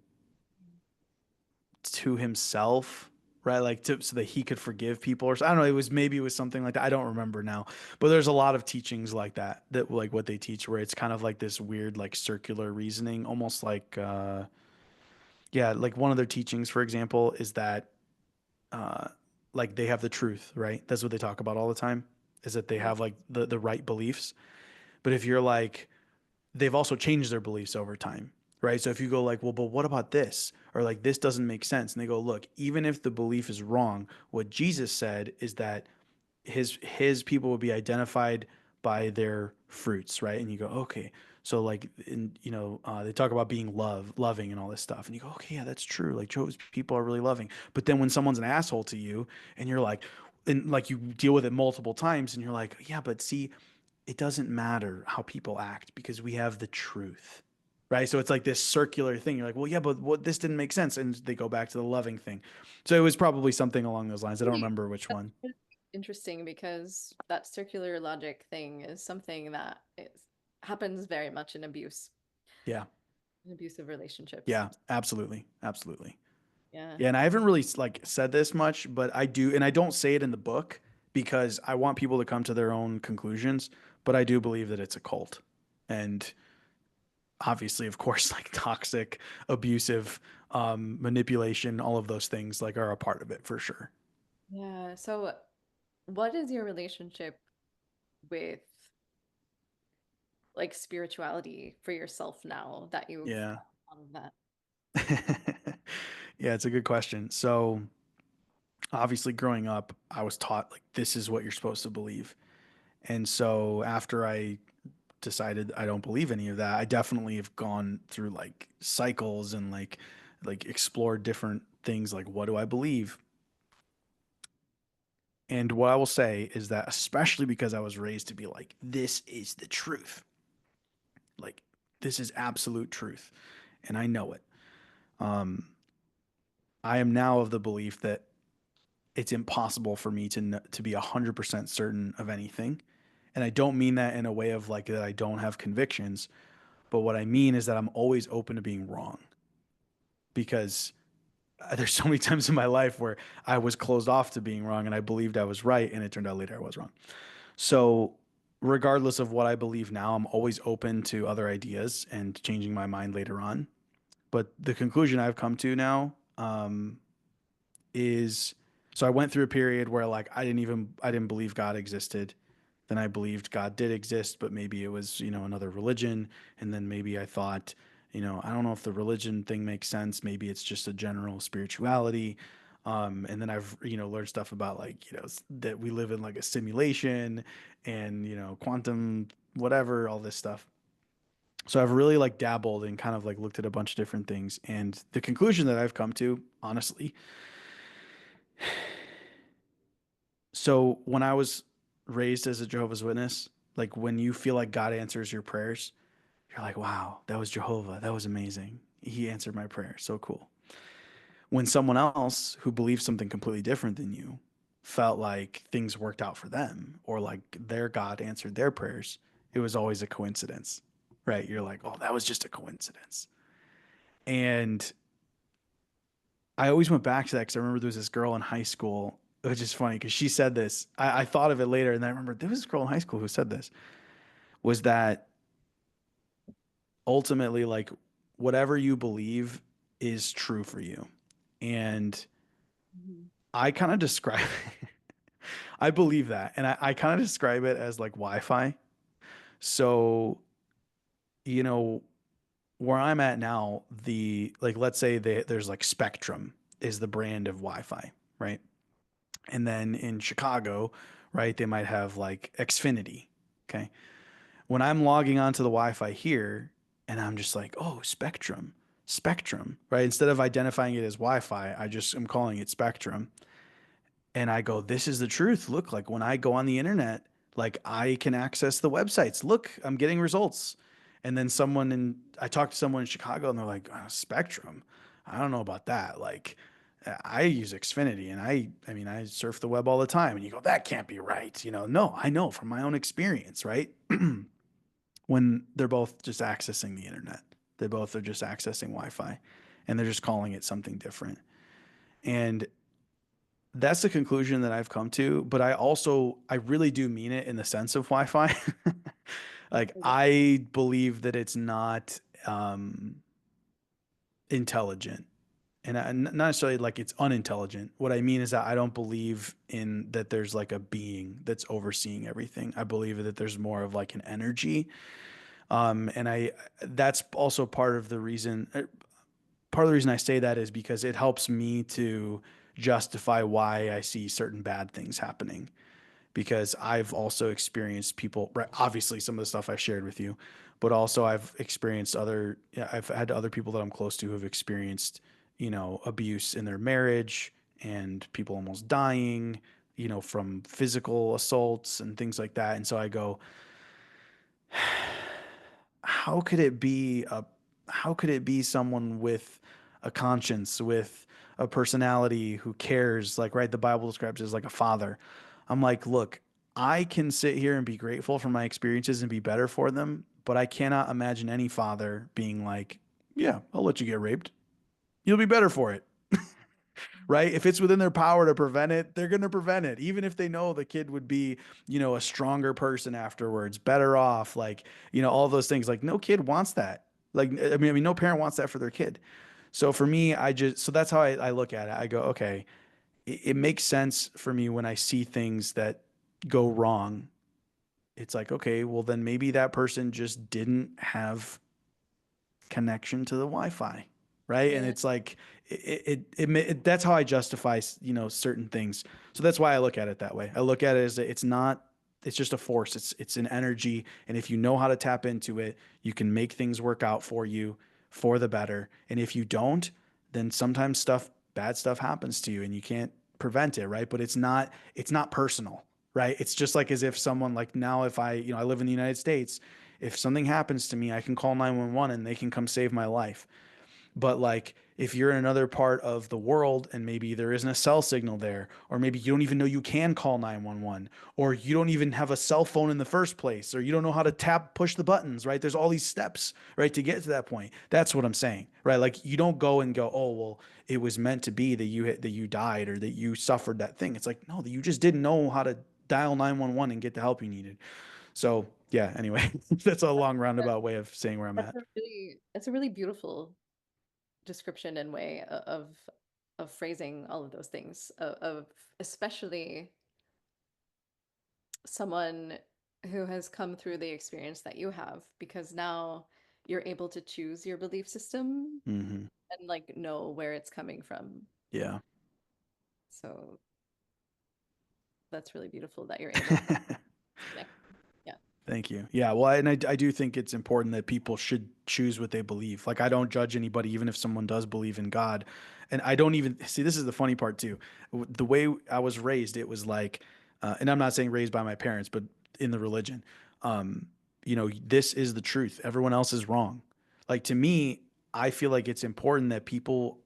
to himself, right? Like so that he could forgive people, or I don't know. Maybe it was something like that. I don't remember now, but there's a lot of teachings like that like what they teach, where it's kind of like this weird like circular reasoning, almost like yeah, like one of their teachings, for example, is that uh, like they have the truth, right? That's what they talk about all the time. is that they Mhm. have like the right beliefs. But if you're like, they've also changed their beliefs over time, right? So if you go like, well, but what about this? Or like, this doesn't make sense. And they go, look, even if the belief is wrong, what Jesus said is that his people will be identified by their fruits, right? And you go, okay. So like, in, they talk about being loving and all this stuff. And you go, okay, yeah, that's true. Like Joe's people are really loving. But then when someone's an asshole to you and you're like, and like you deal with it multiple times and you're like, yeah, but see, it doesn't matter how people act because we have the truth. Right. So it's like this circular thing. You're like, well, yeah, but what this didn't make sense. And they go back to the loving thing. So it was probably something along those lines. I don't Really, remember which that's one. really interesting because that circular logic thing is something that happens very much Yeah. in abusive relationships. Yeah. Absolutely. Absolutely. Yeah. Yeah. And I haven't really like said this much, but I do. And I don't say it in the book because I want people to come to their own conclusions. But I do believe that it's a cult. And obviously, of course, like toxic, abusive, manipulation, all of those things like are a part of it for sure. Yeah. So, what is your relationship with like spirituality for yourself now that you've Yeah. all of that? Yeah, it's a good question. So, obviously, growing up, I was taught like this is what you're supposed to believe. And so, after I decided I don't believe any of that, I definitely have gone through like cycles and like explored different things like what do I believe? And what I will say is that especially because I was raised to be like this is the truth. Like this is absolute truth and I know it. Um I am now of the belief that it's impossible for me to be 100% certain of anything. And I don't mean that in a way of like that I don't have convictions, but what I mean is that I'm always open to being wrong because there's so many times in my life where I was closed off to being wrong and I believed I was right and it turned out later I was wrong. So, regardless of what I believe now, I'm always open to other ideas and changing my mind later on. But the conclusion I've come to now is so I went through a period where like I didn't believe God existed. Then I believed God did exist, but maybe it was, another religion. And then maybe I thought, I don't know if the religion thing makes sense. Maybe it's just a general spirituality. And then I've, learned stuff about like, that we live in like a simulation and, quantum, whatever, all this stuff. So I've really like dabbled and kind of like looked at a bunch of different things. And the conclusion that I've come to, honestly, so when I was raised as a Jehovah's Witness, like when you feel like God answers your prayers, you're like, wow, that was Jehovah. That was amazing. He answered my prayer. So cool. When someone else who believes something completely different than you felt like things worked out for them or like their God answered their prayers, it was always a coincidence, right? You're like, oh, that was just a coincidence. And I always went back to that because I remember there was this girl in high school, which is funny because she said this. I thought of it later, and then I remember there was this girl in high school who said this was that ultimately, like, whatever you believe is true for you. And Mhm. I kind of describe, I believe that. And I kind of describe it as like Wi Fi. So, you know, where I'm at now, like, let's say there's like Spectrum is the brand of Wi Fi, right? And then in Chicago, right, they might have like Xfinity. Okay. When I'm logging onto the Wi-Fi here and I'm just like, oh, Spectrum, right? Instead of identifying it as Wi-Fi, I just am calling it Spectrum. And I go, this is the truth. Look, like when I go on the internet, like I can access the websites. Look, I'm getting results. And then I talked to someone in Chicago and they're like, Spectrum. I don't know about that. Like I use Xfinity and I mean, I surf the web all the time. And you go, that can't be right. No, I know from my own experience, right? When they're both just accessing the internet, they both are just accessing Wi-Fi and they're just calling it something different. And that's the conclusion that I've come to. But I really do mean it in the sense of Wi-Fi. Like I believe that it's not intelligent. and not necessarily like it's unintelligent. What I mean is that I don't believe in that there's like a being that's overseeing everything. I believe that there's more of like an energy. And I that's also part of the reason I say that is because it helps me to justify why I see certain bad things happening. Because I've also experienced people, right, obviously some of the stuff I shared with you, but also I've experienced yeah, I've had other people that I'm close to who have experienced, abuse in their marriage and people almost dying, from physical assaults and things like that. And so I go, how could it be someone with a conscience, with a personality who cares, like, right, the Bible describes it as like a father. I'm like, look, I can sit here and be grateful for my experiences and be better for them, but I cannot imagine any father being like, yeah, I'll let you get raped, you'll be better for it. Right? If it's within their power to prevent it, they're going to prevent it. Even if they know the kid would be, a stronger person afterwards, better off, like, all those things. Like no kid wants that. Like, I mean, no parent wants that for their kid. So for me, so that's how I look at it. I go, okay, it makes sense for me when I see things that go wrong. It's like, okay, well, then maybe that person just didn't have connection to the Wi-Fi, right? And Yeah. it's like that's how I justify, certain things. So that's why I look at it that way. I look at it as it's not it's just a force. It's an energy, and if you know how to tap into it, you can make things work out for you for the better. And if you don't, then sometimes bad stuff happens to you and you can't prevent it, right? But it's not personal, right? It's just like as if someone like now if I live in the United States, if something happens to me, I can call 911 and they can come save my life. But like if you're in another part of the world and maybe there isn't a cell signal there, or maybe you don't even know you can call 911, or you don't even have a cell phone in the first place, or you don't know how to push the buttons, right? There's all these steps, right, to get to that point. That's what I'm saying, right? Like you don't go and go, oh, well, it was meant to be that you died or that you suffered that thing. It's like, no, that you just didn't know how to dial 911 and get the help you needed. So yeah, anyway, that's a long roundabout way of saying where I'm at. That's a really beautiful description and way of phrasing all of those things of especially someone who has come through the experience that you have, because now you're able to choose your belief system Hmm. and like know where it's coming from. Yeah. So that's really beautiful that you're able to connect. Yeah. Thank you. Yeah, well, and I do think it's important that people should choose what they believe. Like, I don't judge anybody, even if someone does believe in God. And I don't even see this is the funny part too. The way I was raised, it was like, and I'm not saying raised by my parents, but in the religion, um, this is the truth. Everyone else is wrong. Like, to me, I feel like it's important that people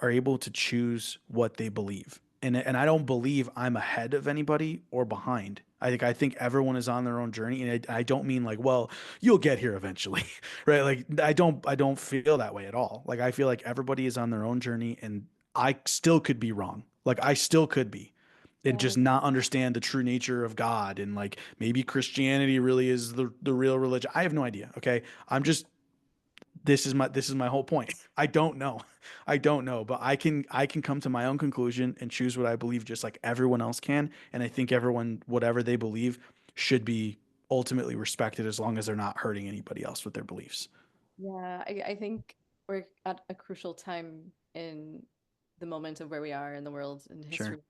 are able to choose what they believe. And I don't believe I'm ahead of anybody or behind. I think everyone is on their own journey, and I don't mean like, well, you'll get here eventually, right? Like I don't feel that way at all. Like I feel like everybody is on their own journey, and I still could be wrong. Like I still could be, and Yeah. just not understand the true nature of God, and like maybe Christianity really is the real religion. I have no idea. Okay, I'm just this is my whole point. I don't know. I don't know, but I can come to my own conclusion and choose what I believe just like everyone else can, and I think everyone whatever they believe should be ultimately respected as long as they're not hurting anybody else with their beliefs. Yeah, I think we're at a crucial time in the moment of where we are in the world and Sure. history,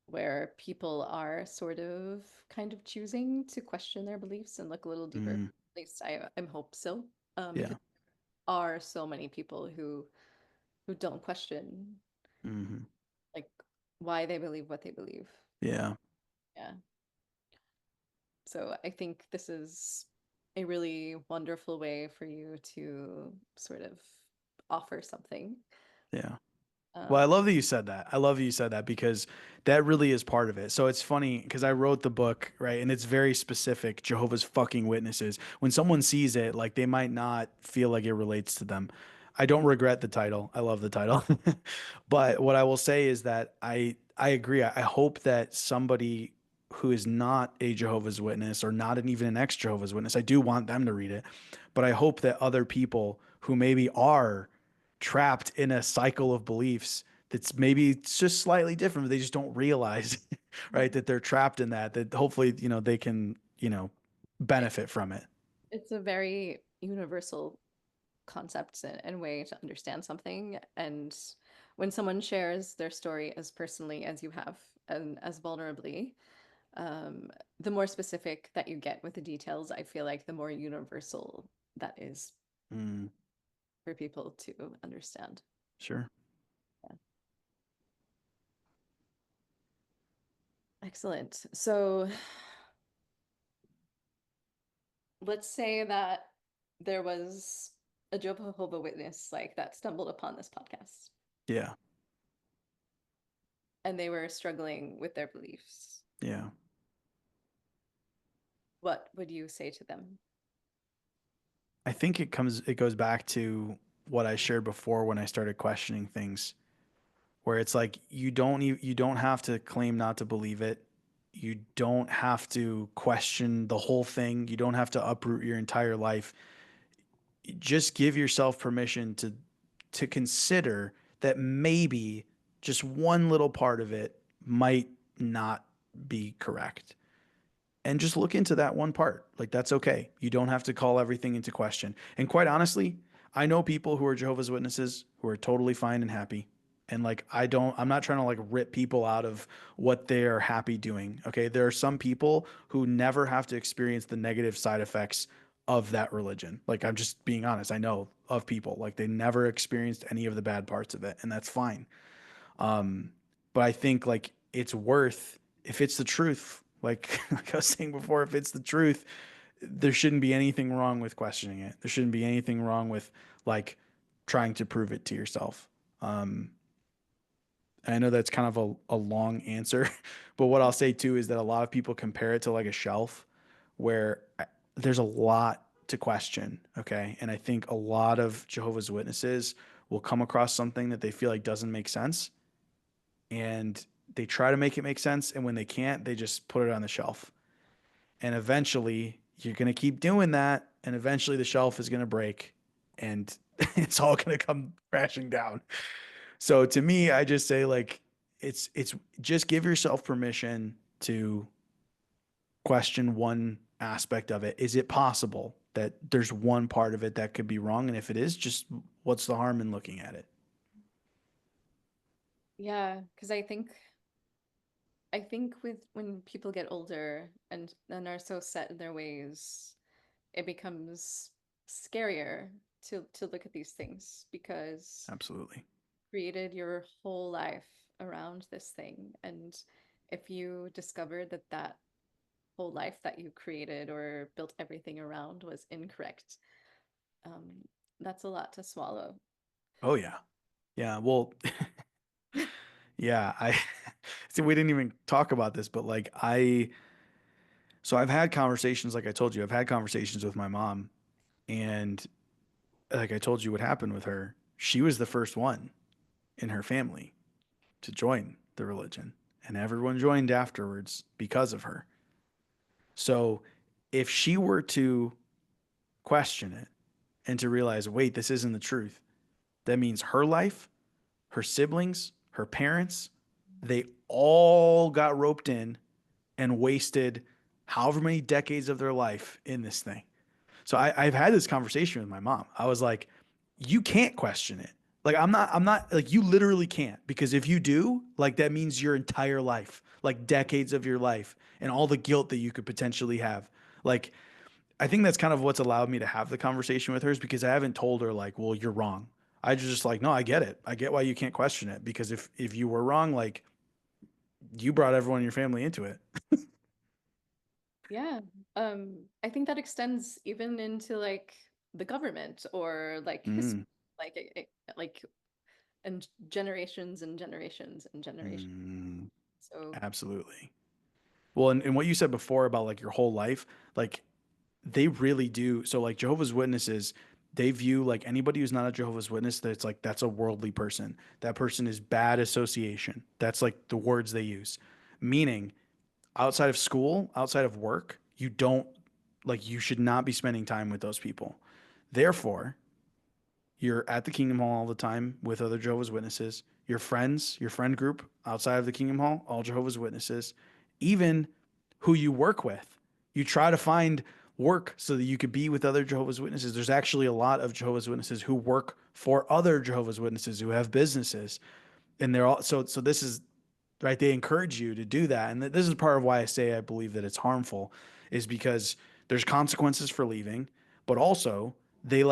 where people are sort of kind of choosing to question their beliefs and look a little deeper. Mm, At least I hope so. yeah. Because there are so many people who don't question Hmm. like why they believe what they believe. Yeah. Yeah. So I think this is a really wonderful way for you to sort of offer something. Yeah. Well, I Um, love that you said that. I love that you said that because that really is part of it. So it's funny because I wrote the book, right? And it's very specific, Jehovah's fucking Witnesses. When someone sees it, like they might not feel like it relates to them. I don't regret the title. I love the title. But what I will say is that I agree. I hope that somebody who is not a Jehovah's Witness or not even an ex-Jehovah's Witness, I do want them to read it. But I hope that other people who maybe are trapped in a cycle of beliefs that's maybe it's just slightly different, but they just don't realize, right, that they're trapped in that, that hopefully, they can, It, benefit from it. it's a very universal concept and way to understand something. And when someone shares their story as personally as you have and as vulnerably, um, the more specific that you get with the details, I feel like the more universal that is Mm, for people to understand. sure. Yeah. Excellent. So let's say that there was a Jehovah Witness like that stumbled upon this podcast Yeah. and they were struggling with their beliefs. Yeah. What would you say to them? I think it goes back to what I shared before when I started questioning things, where it's like you don't have to claim not to believe it. You don't have to question the whole thing. You don't have to uproot your entire life. Just give yourself permission to consider that maybe just one little part of it might not be correct, and just look into that one part. Like, that's okay. You don't have to call everything into question. And quite honestly, I know people who are Jehovah's Witnesses who are totally fine and happy. And like, I'm not trying to like rip people out of what they are happy doing. Okay. There are some people who never have to experience the negative side effects of that religion. Like, I'm just being honest. I know of people like they never experienced any of the bad parts of it, and that's fine. Um, but I think like it's worth, if it's the truth, like like I was saying before, if it's the truth, there shouldn't be anything wrong with questioning it. There shouldn't be anything wrong with like trying to prove it to yourself. Um, and I know that's kind of a long answer, but what I'll say too is that a lot of people compare it to like a shelf where there's a lot to question. Okay. And I think a lot of Jehovah's Witnesses will come across something that they feel like doesn't make sense, and they try to make it make sense. And when they can't, they just put it on the shelf. And eventually, you're going to keep doing that. And eventually, the shelf is going to break and it's all going to come crashing down. So to me, I just say, like, it's just give yourself permission to question one aspect of it. Is it possible that there's one part of it that could be wrong? And if it is, just what's the harm in looking at it? Yeah, because I think with when people get older and are so set in their ways, it becomes scarier to look at these things because Absolutely. you created your whole life around this thing. And if you discovered that that whole life that you created or built everything around was incorrect, um, that's a lot to swallow. Oh, yeah. Yeah. Well, yeah, I see we didn't even talk about this, but like so I've had conversations, like I told you, I've had conversations with my mom, and like I told you what happened with her. She was the first one in her family to join the religion, and everyone joined afterwards because of her. So if she were to question it and to realize, wait, this isn't the truth, that means her life, her siblings, her parents, they all got roped in and wasted however many decades of their life in this thing. So I've had this conversation with my mom. I was like, you can't question it. Like, I'm not like, you literally can't, because if you do, like, that means your entire life, like decades of your life and all the guilt that you could potentially have. Like, I think that's kind of what's allowed me to have the conversation with her, is because I haven't told her like, well, you're wrong. I just like, no, I get it. I get why you can't question it, because if you were wrong, like, you brought everyone in your family into it. Yeah. I think that extends even into like the government or like history, Mm, like like and generations and generations and generations. mm, So absolutely. Well, and what you said before about like your whole life, like they really do. So like Jehovah's Witnesses, they view like anybody who's not a Jehovah's Witness, that it's like that's a worldly person. That person is bad association. That's like the words they use. Meaning, outside of school, outside of work, you don't, like, you should not be spending time with those people. Therefore, You're at the Kingdom Hall all the time with other Jehovah's Witnesses. Your friends, your friend group outside of the Kingdom Hall, all Jehovah's Witnesses. Even who you work with. You try to find work so that you could be with other Jehovah's Witnesses. There's actually a lot of Jehovah's Witnesses who work for other Jehovah's Witnesses who have businesses. And they're all so this is right. They encourage you to do that. And this is part of why I say I believe that it's harmful, is because there's consequences for leaving, but also they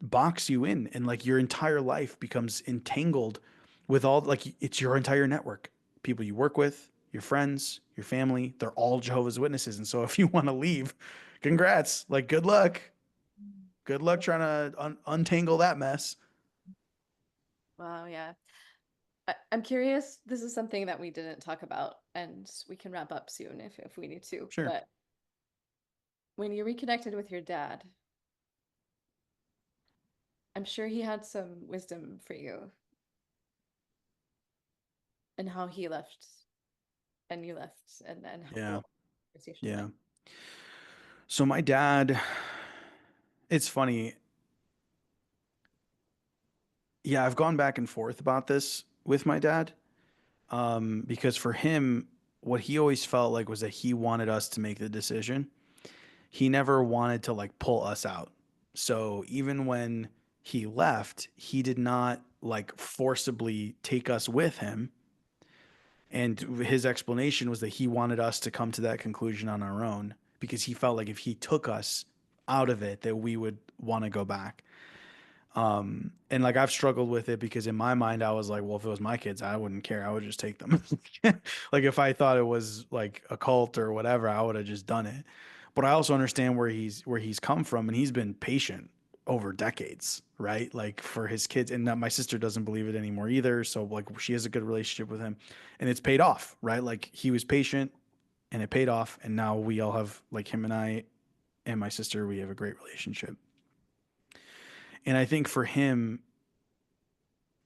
box you in, and like your entire life becomes entangled with all, like it's your entire network. People you work with, your friends, your family, they're all Jehovah's Witnesses. And so if you want to leave, congrats. Like good luck. Good luck trying to untangle that mess. Wow, yeah. I'm curious, this is something that we didn't talk about, and we can wrap up soon if we need to. Sure. But when you reconnected with your dad, I'm sure he had some wisdom for you and how he left and you left and how Yeah. the conversation Yeah. went. So my dad, it's funny. Yeah, I've gone back and forth about this with my dad. Because for him, what he always felt like was that he wanted us to make the decision. He never wanted to like pull us out. So even when he left, he did not like forcibly take us with him. And his explanation was that he wanted us to come to that conclusion on our own because he felt like if he took us out of it, that we would want to go back. And like I've struggled with it because in my mind I was like, well, if it was my kids, I wouldn't care. I would just take them. Like if I thought it was like a cult or whatever, I would have just done it. But I also understand where he's come from, and he's been patient over decades, right? Like for his kids, and that my sister doesn't believe it anymore either. So like she has a good relationship with him, and it's paid off, right? Like he was patient and it paid off, and now we all have, like him and I and my sister, we have a great relationship. And I think for him,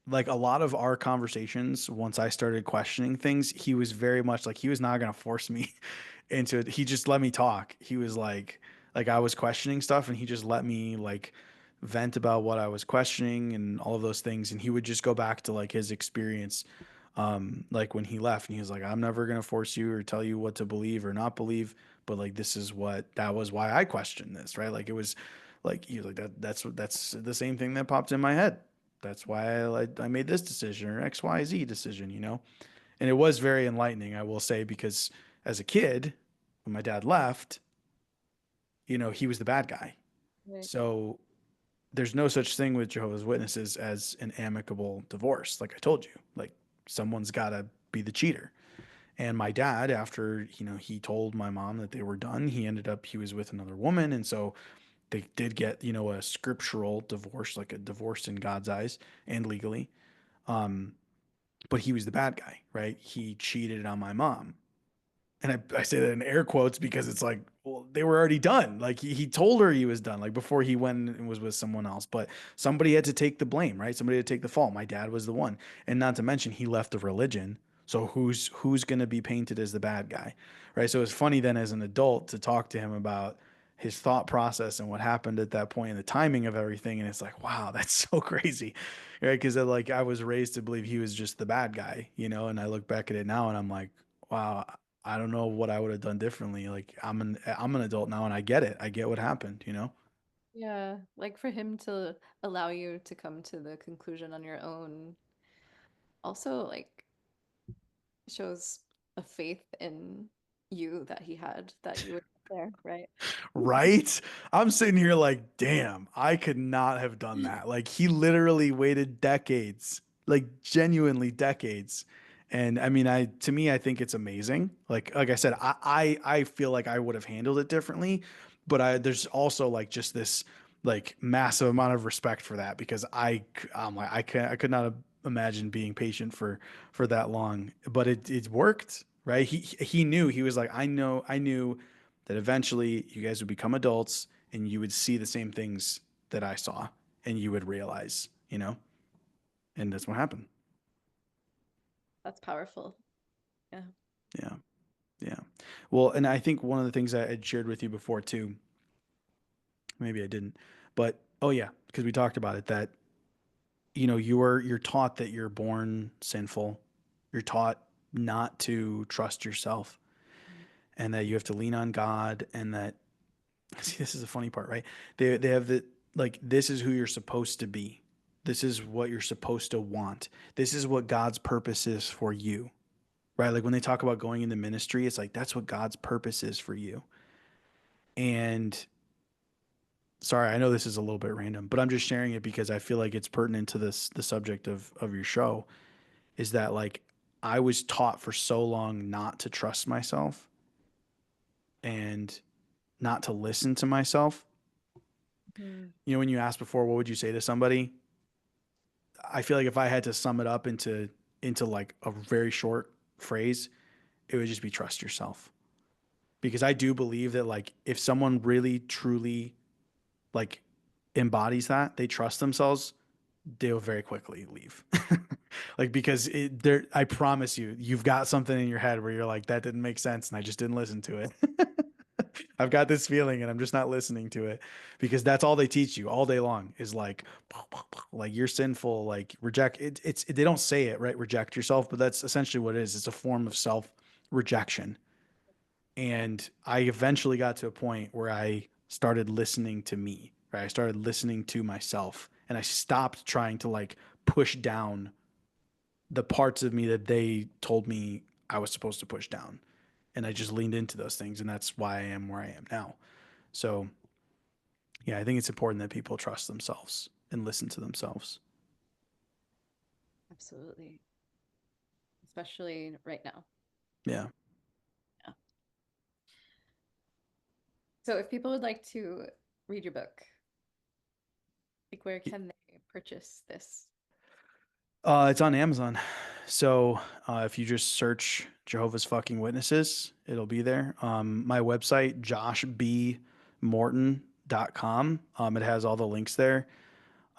like a lot of our conversations, once I started questioning things, he was very much like he was not going to force me into it. He just let me talk. He was like I was questioning stuff, and he just let me like vent about what I was questioning and all of those things. And he would just go back to like his experience, like when he left, and he was like, I'm never going to force you or tell you what to believe or not believe, but like this is what, that was why I questioned this, right? Like it was like he was like that's the same thing that popped in my head. That's why I made this decision or XYZ decision, you know? And it was very enlightening, I will say, because as a kid, when my dad left, you know, he was the bad guy. Right. So there's no such thing with Jehovah's Witnesses as an amicable divorce. Like I told you, like someone's got to be the cheater. And my dad, after, you know, he told my mom that they were done, he was with another woman. And so they did get, you know, a scriptural divorce, like a divorce in God's eyes and legally. Um, but he was the bad guy, right? He cheated on my mom. And I say that in air quotes because it's like, well, they were already done. Like he told her he was done, like before he went and was with someone else. But somebody had to take the blame, right? Somebody had to take the fault. My dad was the one. And not to mention he left the religion. So who's gonna be painted as the bad guy? Right. So it's funny then as an adult to talk to him about his thought process and what happened at that point and the timing of everything. And it's like, wow, that's so crazy. Right. Because like I was raised to believe he was just the bad guy, you know, and I look back at it now and I'm like, wow, I don't know what I would have done differently. Like I'm an adult now and I get it. I get what happened, you know? Yeah, like for him to allow you to come to the conclusion on your own also like shows a faith in you that he had that you would get there, right? Right? I'm sitting here like, damn, I could not have done that. Like he literally waited decades, like genuinely decades. And I mean, I to me, I think it's amazing. Like I said, I feel like I would have handled it differently, but there's also like just this like massive amount of respect for that because I'm like I could not imagine being patient for that long. But it worked, right? He knew, he was like, I knew that eventually you guys would become adults and you would see the same things that I saw and you would realize, you know, and that's what happened. That's powerful. Yeah. Yeah. Yeah. Well, and I think one of the things I had shared with you before too, maybe I didn't, But oh yeah, because we talked about it that you're taught that you're born sinful. You're taught not to trust yourself and that you have to lean on God and that see this is the funny part, right? They have the like this is who you're supposed to be. This is what you're supposed to want. This is what God's purpose is for you. Right? Like when they talk about going into ministry, it's like that's what God's purpose is for you. And sorry, I know this is a little bit random, but I'm just sharing it because I feel like it's pertinent to the subject of your show is that like I was taught for so long not to trust myself and not to listen to myself. Mhm. When you asked before, what would you say to somebody? I feel like if I had to sum it up into like a very short phrase, it would just be trust yourself. Because I do believe that like if someone really truly like embodies that, they trust themselves, they'll very quickly leave. Like because I promise you, you've got something in your head where you're like, that didn't make sense and I just didn't listen to it. I've got this feeling and I'm just not listening to it because that's all they teach you all day long is like you're sinful, like reject it. They don't say it, right? Reject yourself, but that's essentially what it is. It's a form of self rejection. And I eventually got to a point where I started listening to me, right? I started listening to myself and I stopped trying to like push down the parts of me that they told me I was supposed to push down. And I just leaned into those things. And that's why I am where I am now. So, yeah, I think it's important that people trust themselves and listen to themselves. Absolutely. Especially right now. Yeah. Yeah. So if people would like to read your book, like where can they purchase this? It's on Amazon. So if you just search Jehovah's fucking Witnesses, it'll be there. My website, joshbmorton.com. It has all the links there.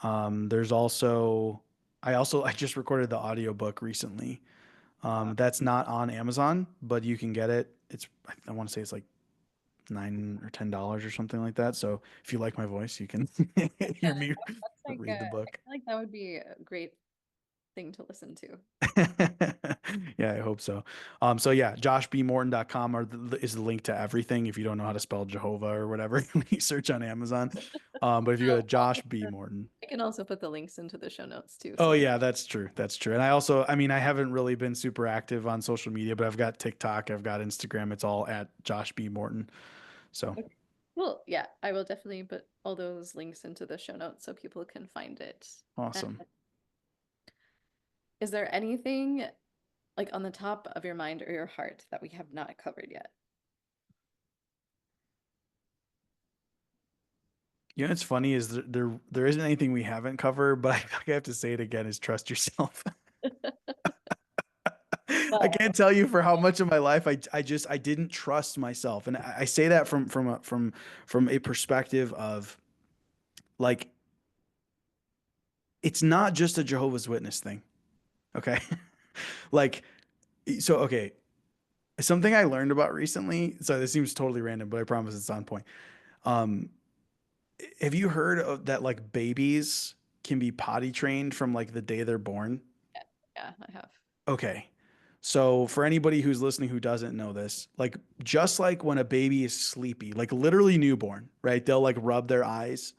There's also, I just recorded the audiobook recently. That's not on Amazon, but you can get it. I want to say it's like $9 or $10 or something like that. So if you like my voice, you can Yeah, hear me that's like read the I book. feel like that would be a great thing to listen to. Yeah, I hope so. So yeah, joshbmorton.com is the link to everything if you don't know how to spell Jehovah or whatever when you search on Amazon. But if you go to Josh B. Morton. I can also put the links into the show notes too. Oh So people, yeah, that's true. That's true. And I mean, I haven't really been super active on social media, but I've got TikTok, I've got Instagram. It's all at Josh B. Morton. So okay. Well, yeah, I will definitely put all those links into the show notes so people can find it. And awesome. is there anything like on the top of your mind or your heart that we have not covered yet? It's funny is there isn't anything we haven't covered, but I feel like I have to say it again is trust yourself. I Well, can't tell you for how much of my life I didn't trust myself, and I say that from a perspective of like it's not just a Jehovah's Witness thing, okay? Like okay, something I learned about recently. So this seems totally random, but I promise it's on point. Um, have you heard of that? Like babies can be potty trained from like the day they're born. yeah, yeah, I have. Okay. So for anybody who's listening who doesn't know this, like just like when a baby is sleepy, like literally newborn, right? They'll like rub their eyes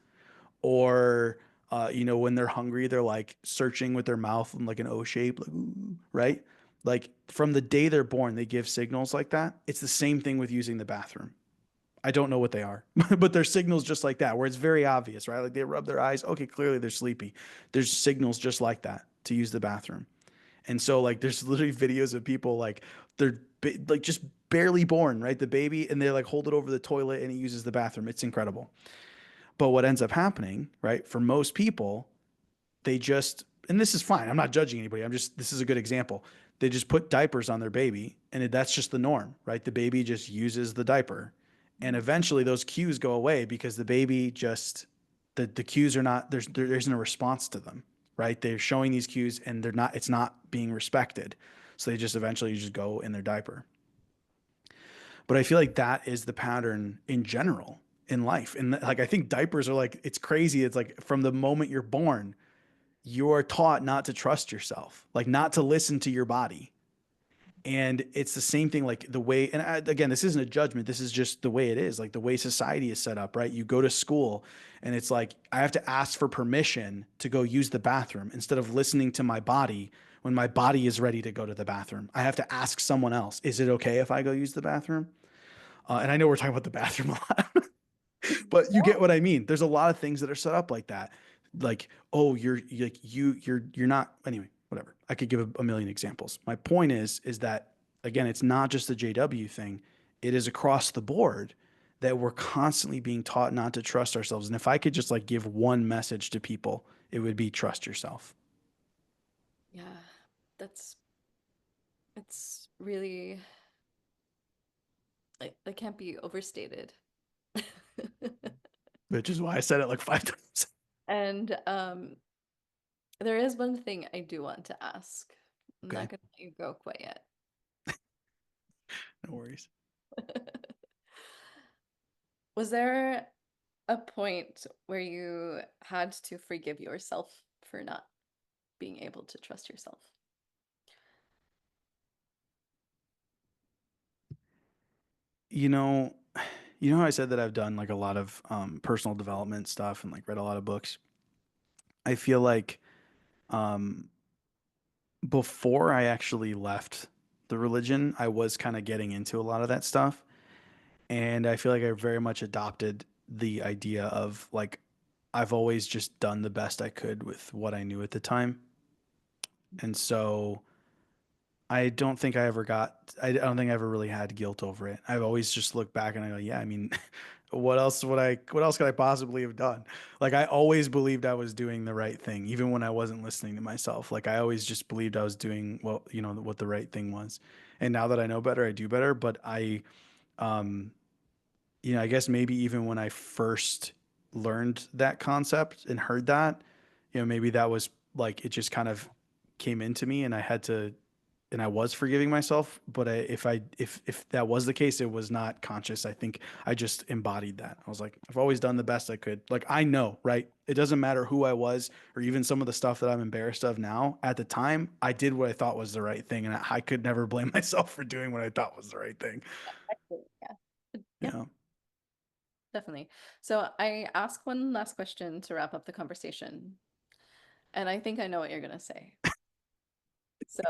or when they're hungry, they're like searching with their mouth in like an O shape, like ooh, right? Like from the day they're born, they give signals like that. It's the same thing with using the bathroom. I don't know what they are, but there's signals just like that where it's very obvious, right? Like they rub their eyes. Okay, clearly they're sleepy. There's signals just like that to use the bathroom. And so like there's literally videos of people like like just barely born, right? The baby and they like hold it over the toilet and it uses the bathroom. It's incredible. But what ends up happening, right? For most people, they just and this is fine. I'm not judging anybody. This is a good example. They just put diapers on their baby and that's just the norm, right? The baby just uses the diaper. And Mhm. eventually those cues go away because the baby just the cues are not there isn't a response to them, right? They're showing these cues and it's not being respected. So they just eventually just go in their diaper. But I feel like that is the pattern in general in life. And like, I think diapers are like, it's crazy. It's like from the moment you're born, you're taught not to trust yourself, like not to listen to your body. And it's the same thing, like the way, and again, this isn't a judgment. This is just the way it is, like the way society is set up, right? You go to school and it's like, I have to ask for permission to go use the bathroom instead of listening to my body when my body is ready to go to the bathroom. I have to ask someone else, is it okay if I go use the bathroom? And I know we're talking about the bathroom a lot, but you get what I mean. There's a lot of things that are set up like that. Like, oh, you're not, anyway, whatever. I could give a million examples. My point is that again, it's not just the JW thing. It is across the board that we're constantly being taught not to trust ourselves. And if I could just like give one message to people, it would be trust yourself. Yeah, that's it's really like that can't be overstated. Which is why I said it like 5 times. And there is one thing I do want to ask. I'm Okay, not gonna let you go quite yet. no worries. Was there a point where you had to forgive yourself for not being able to trust yourself? You know, you know how I said that I've done like a lot of personal development stuff and like read a lot of books. I feel like um, before I actually left the religion, I was kind of getting into a lot of that stuff. And I feel like I very much adopted the idea of like, I've always just done the best I could with what I knew at the time. And so I don't think I ever I don't think I ever really had guilt over it. I've always just looked back and I go, yeah, I mean, what else could I possibly have done? Like I always believed I was doing the right thing, even when I wasn't listening to myself. Like I always just believed I was doing what the right thing was. And now that I know better, I do better. But um, I guess maybe even when I first learned that concept and heard that, maybe that was like, it just kind of came into me and and I was forgiving myself, but if that was the case, it was not conscious. I think I just embodied that. I was like, I've always done the best I could. Like I know, right? It doesn't matter who I was or even some of the stuff that I'm embarrassed of now. At the time, I did what I thought was the right thing, and I could never blame myself for doing what I thought was the right thing. Actually, yeah. Yeah, Yeah. definitely. So I ask one last question to wrap up the conversation, and I think I know what you're gonna say. So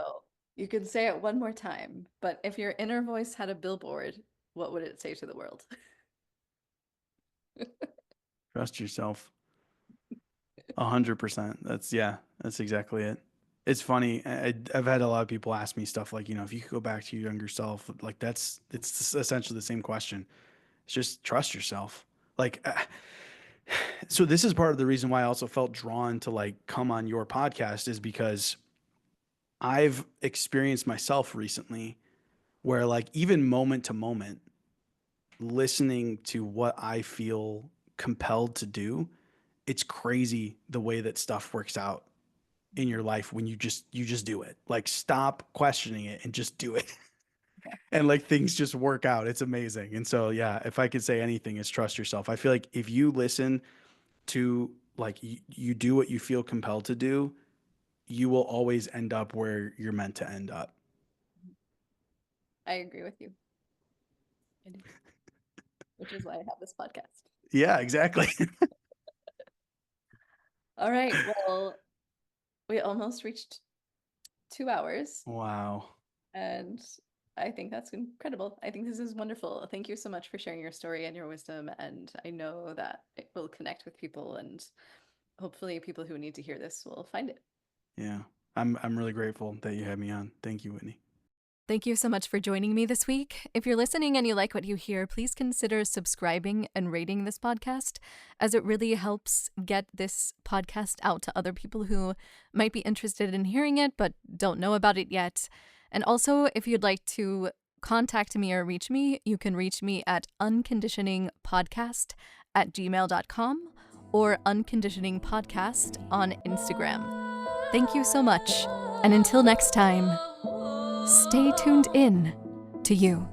you can say it one more time, but if your inner voice had a billboard, what would it say to the world? Trust yourself. 100%. That's exactly it. It's funny. I've had a lot of people ask me stuff like, if you could go back to your younger self, like it's essentially the same question. It's just trust yourself. Like, so this is part of the reason why I also felt drawn to like come on your podcast is because I've experienced myself recently where like even moment to moment, listening to what I feel compelled to do, it's crazy the way that stuff works out in your life when you just do it. Like stop questioning it and just do it. And like things just work out. It's amazing. And so yeah, if I could say anything, it's trust yourself. I feel like if you listen to like you do what you feel compelled to do, you will always end up where you're meant to end up. I agree with you. I do, which is why I have this podcast. Yeah, exactly. All right, well, we almost reached 2 hours, Wow. and I think that's incredible. I think this is wonderful. Thank you so much for sharing your story and your wisdom, and I know that it will connect with people, and hopefully people who need to hear this will find it. Yeah. I'm really grateful that you had me on. Thank you, Whitney. Thank you so much for joining me this week. If you're listening and you like what you hear, please consider subscribing and rating this podcast, as it really helps get this podcast out to other people who might be interested in hearing it but don't know about it yet. And also, if you'd like to contact me or reach me, you can reach me at unconditioningpodcast@gmail.com or unconditioningpodcast on Instagram. Thank you so much, and until next time, stay tuned in to you.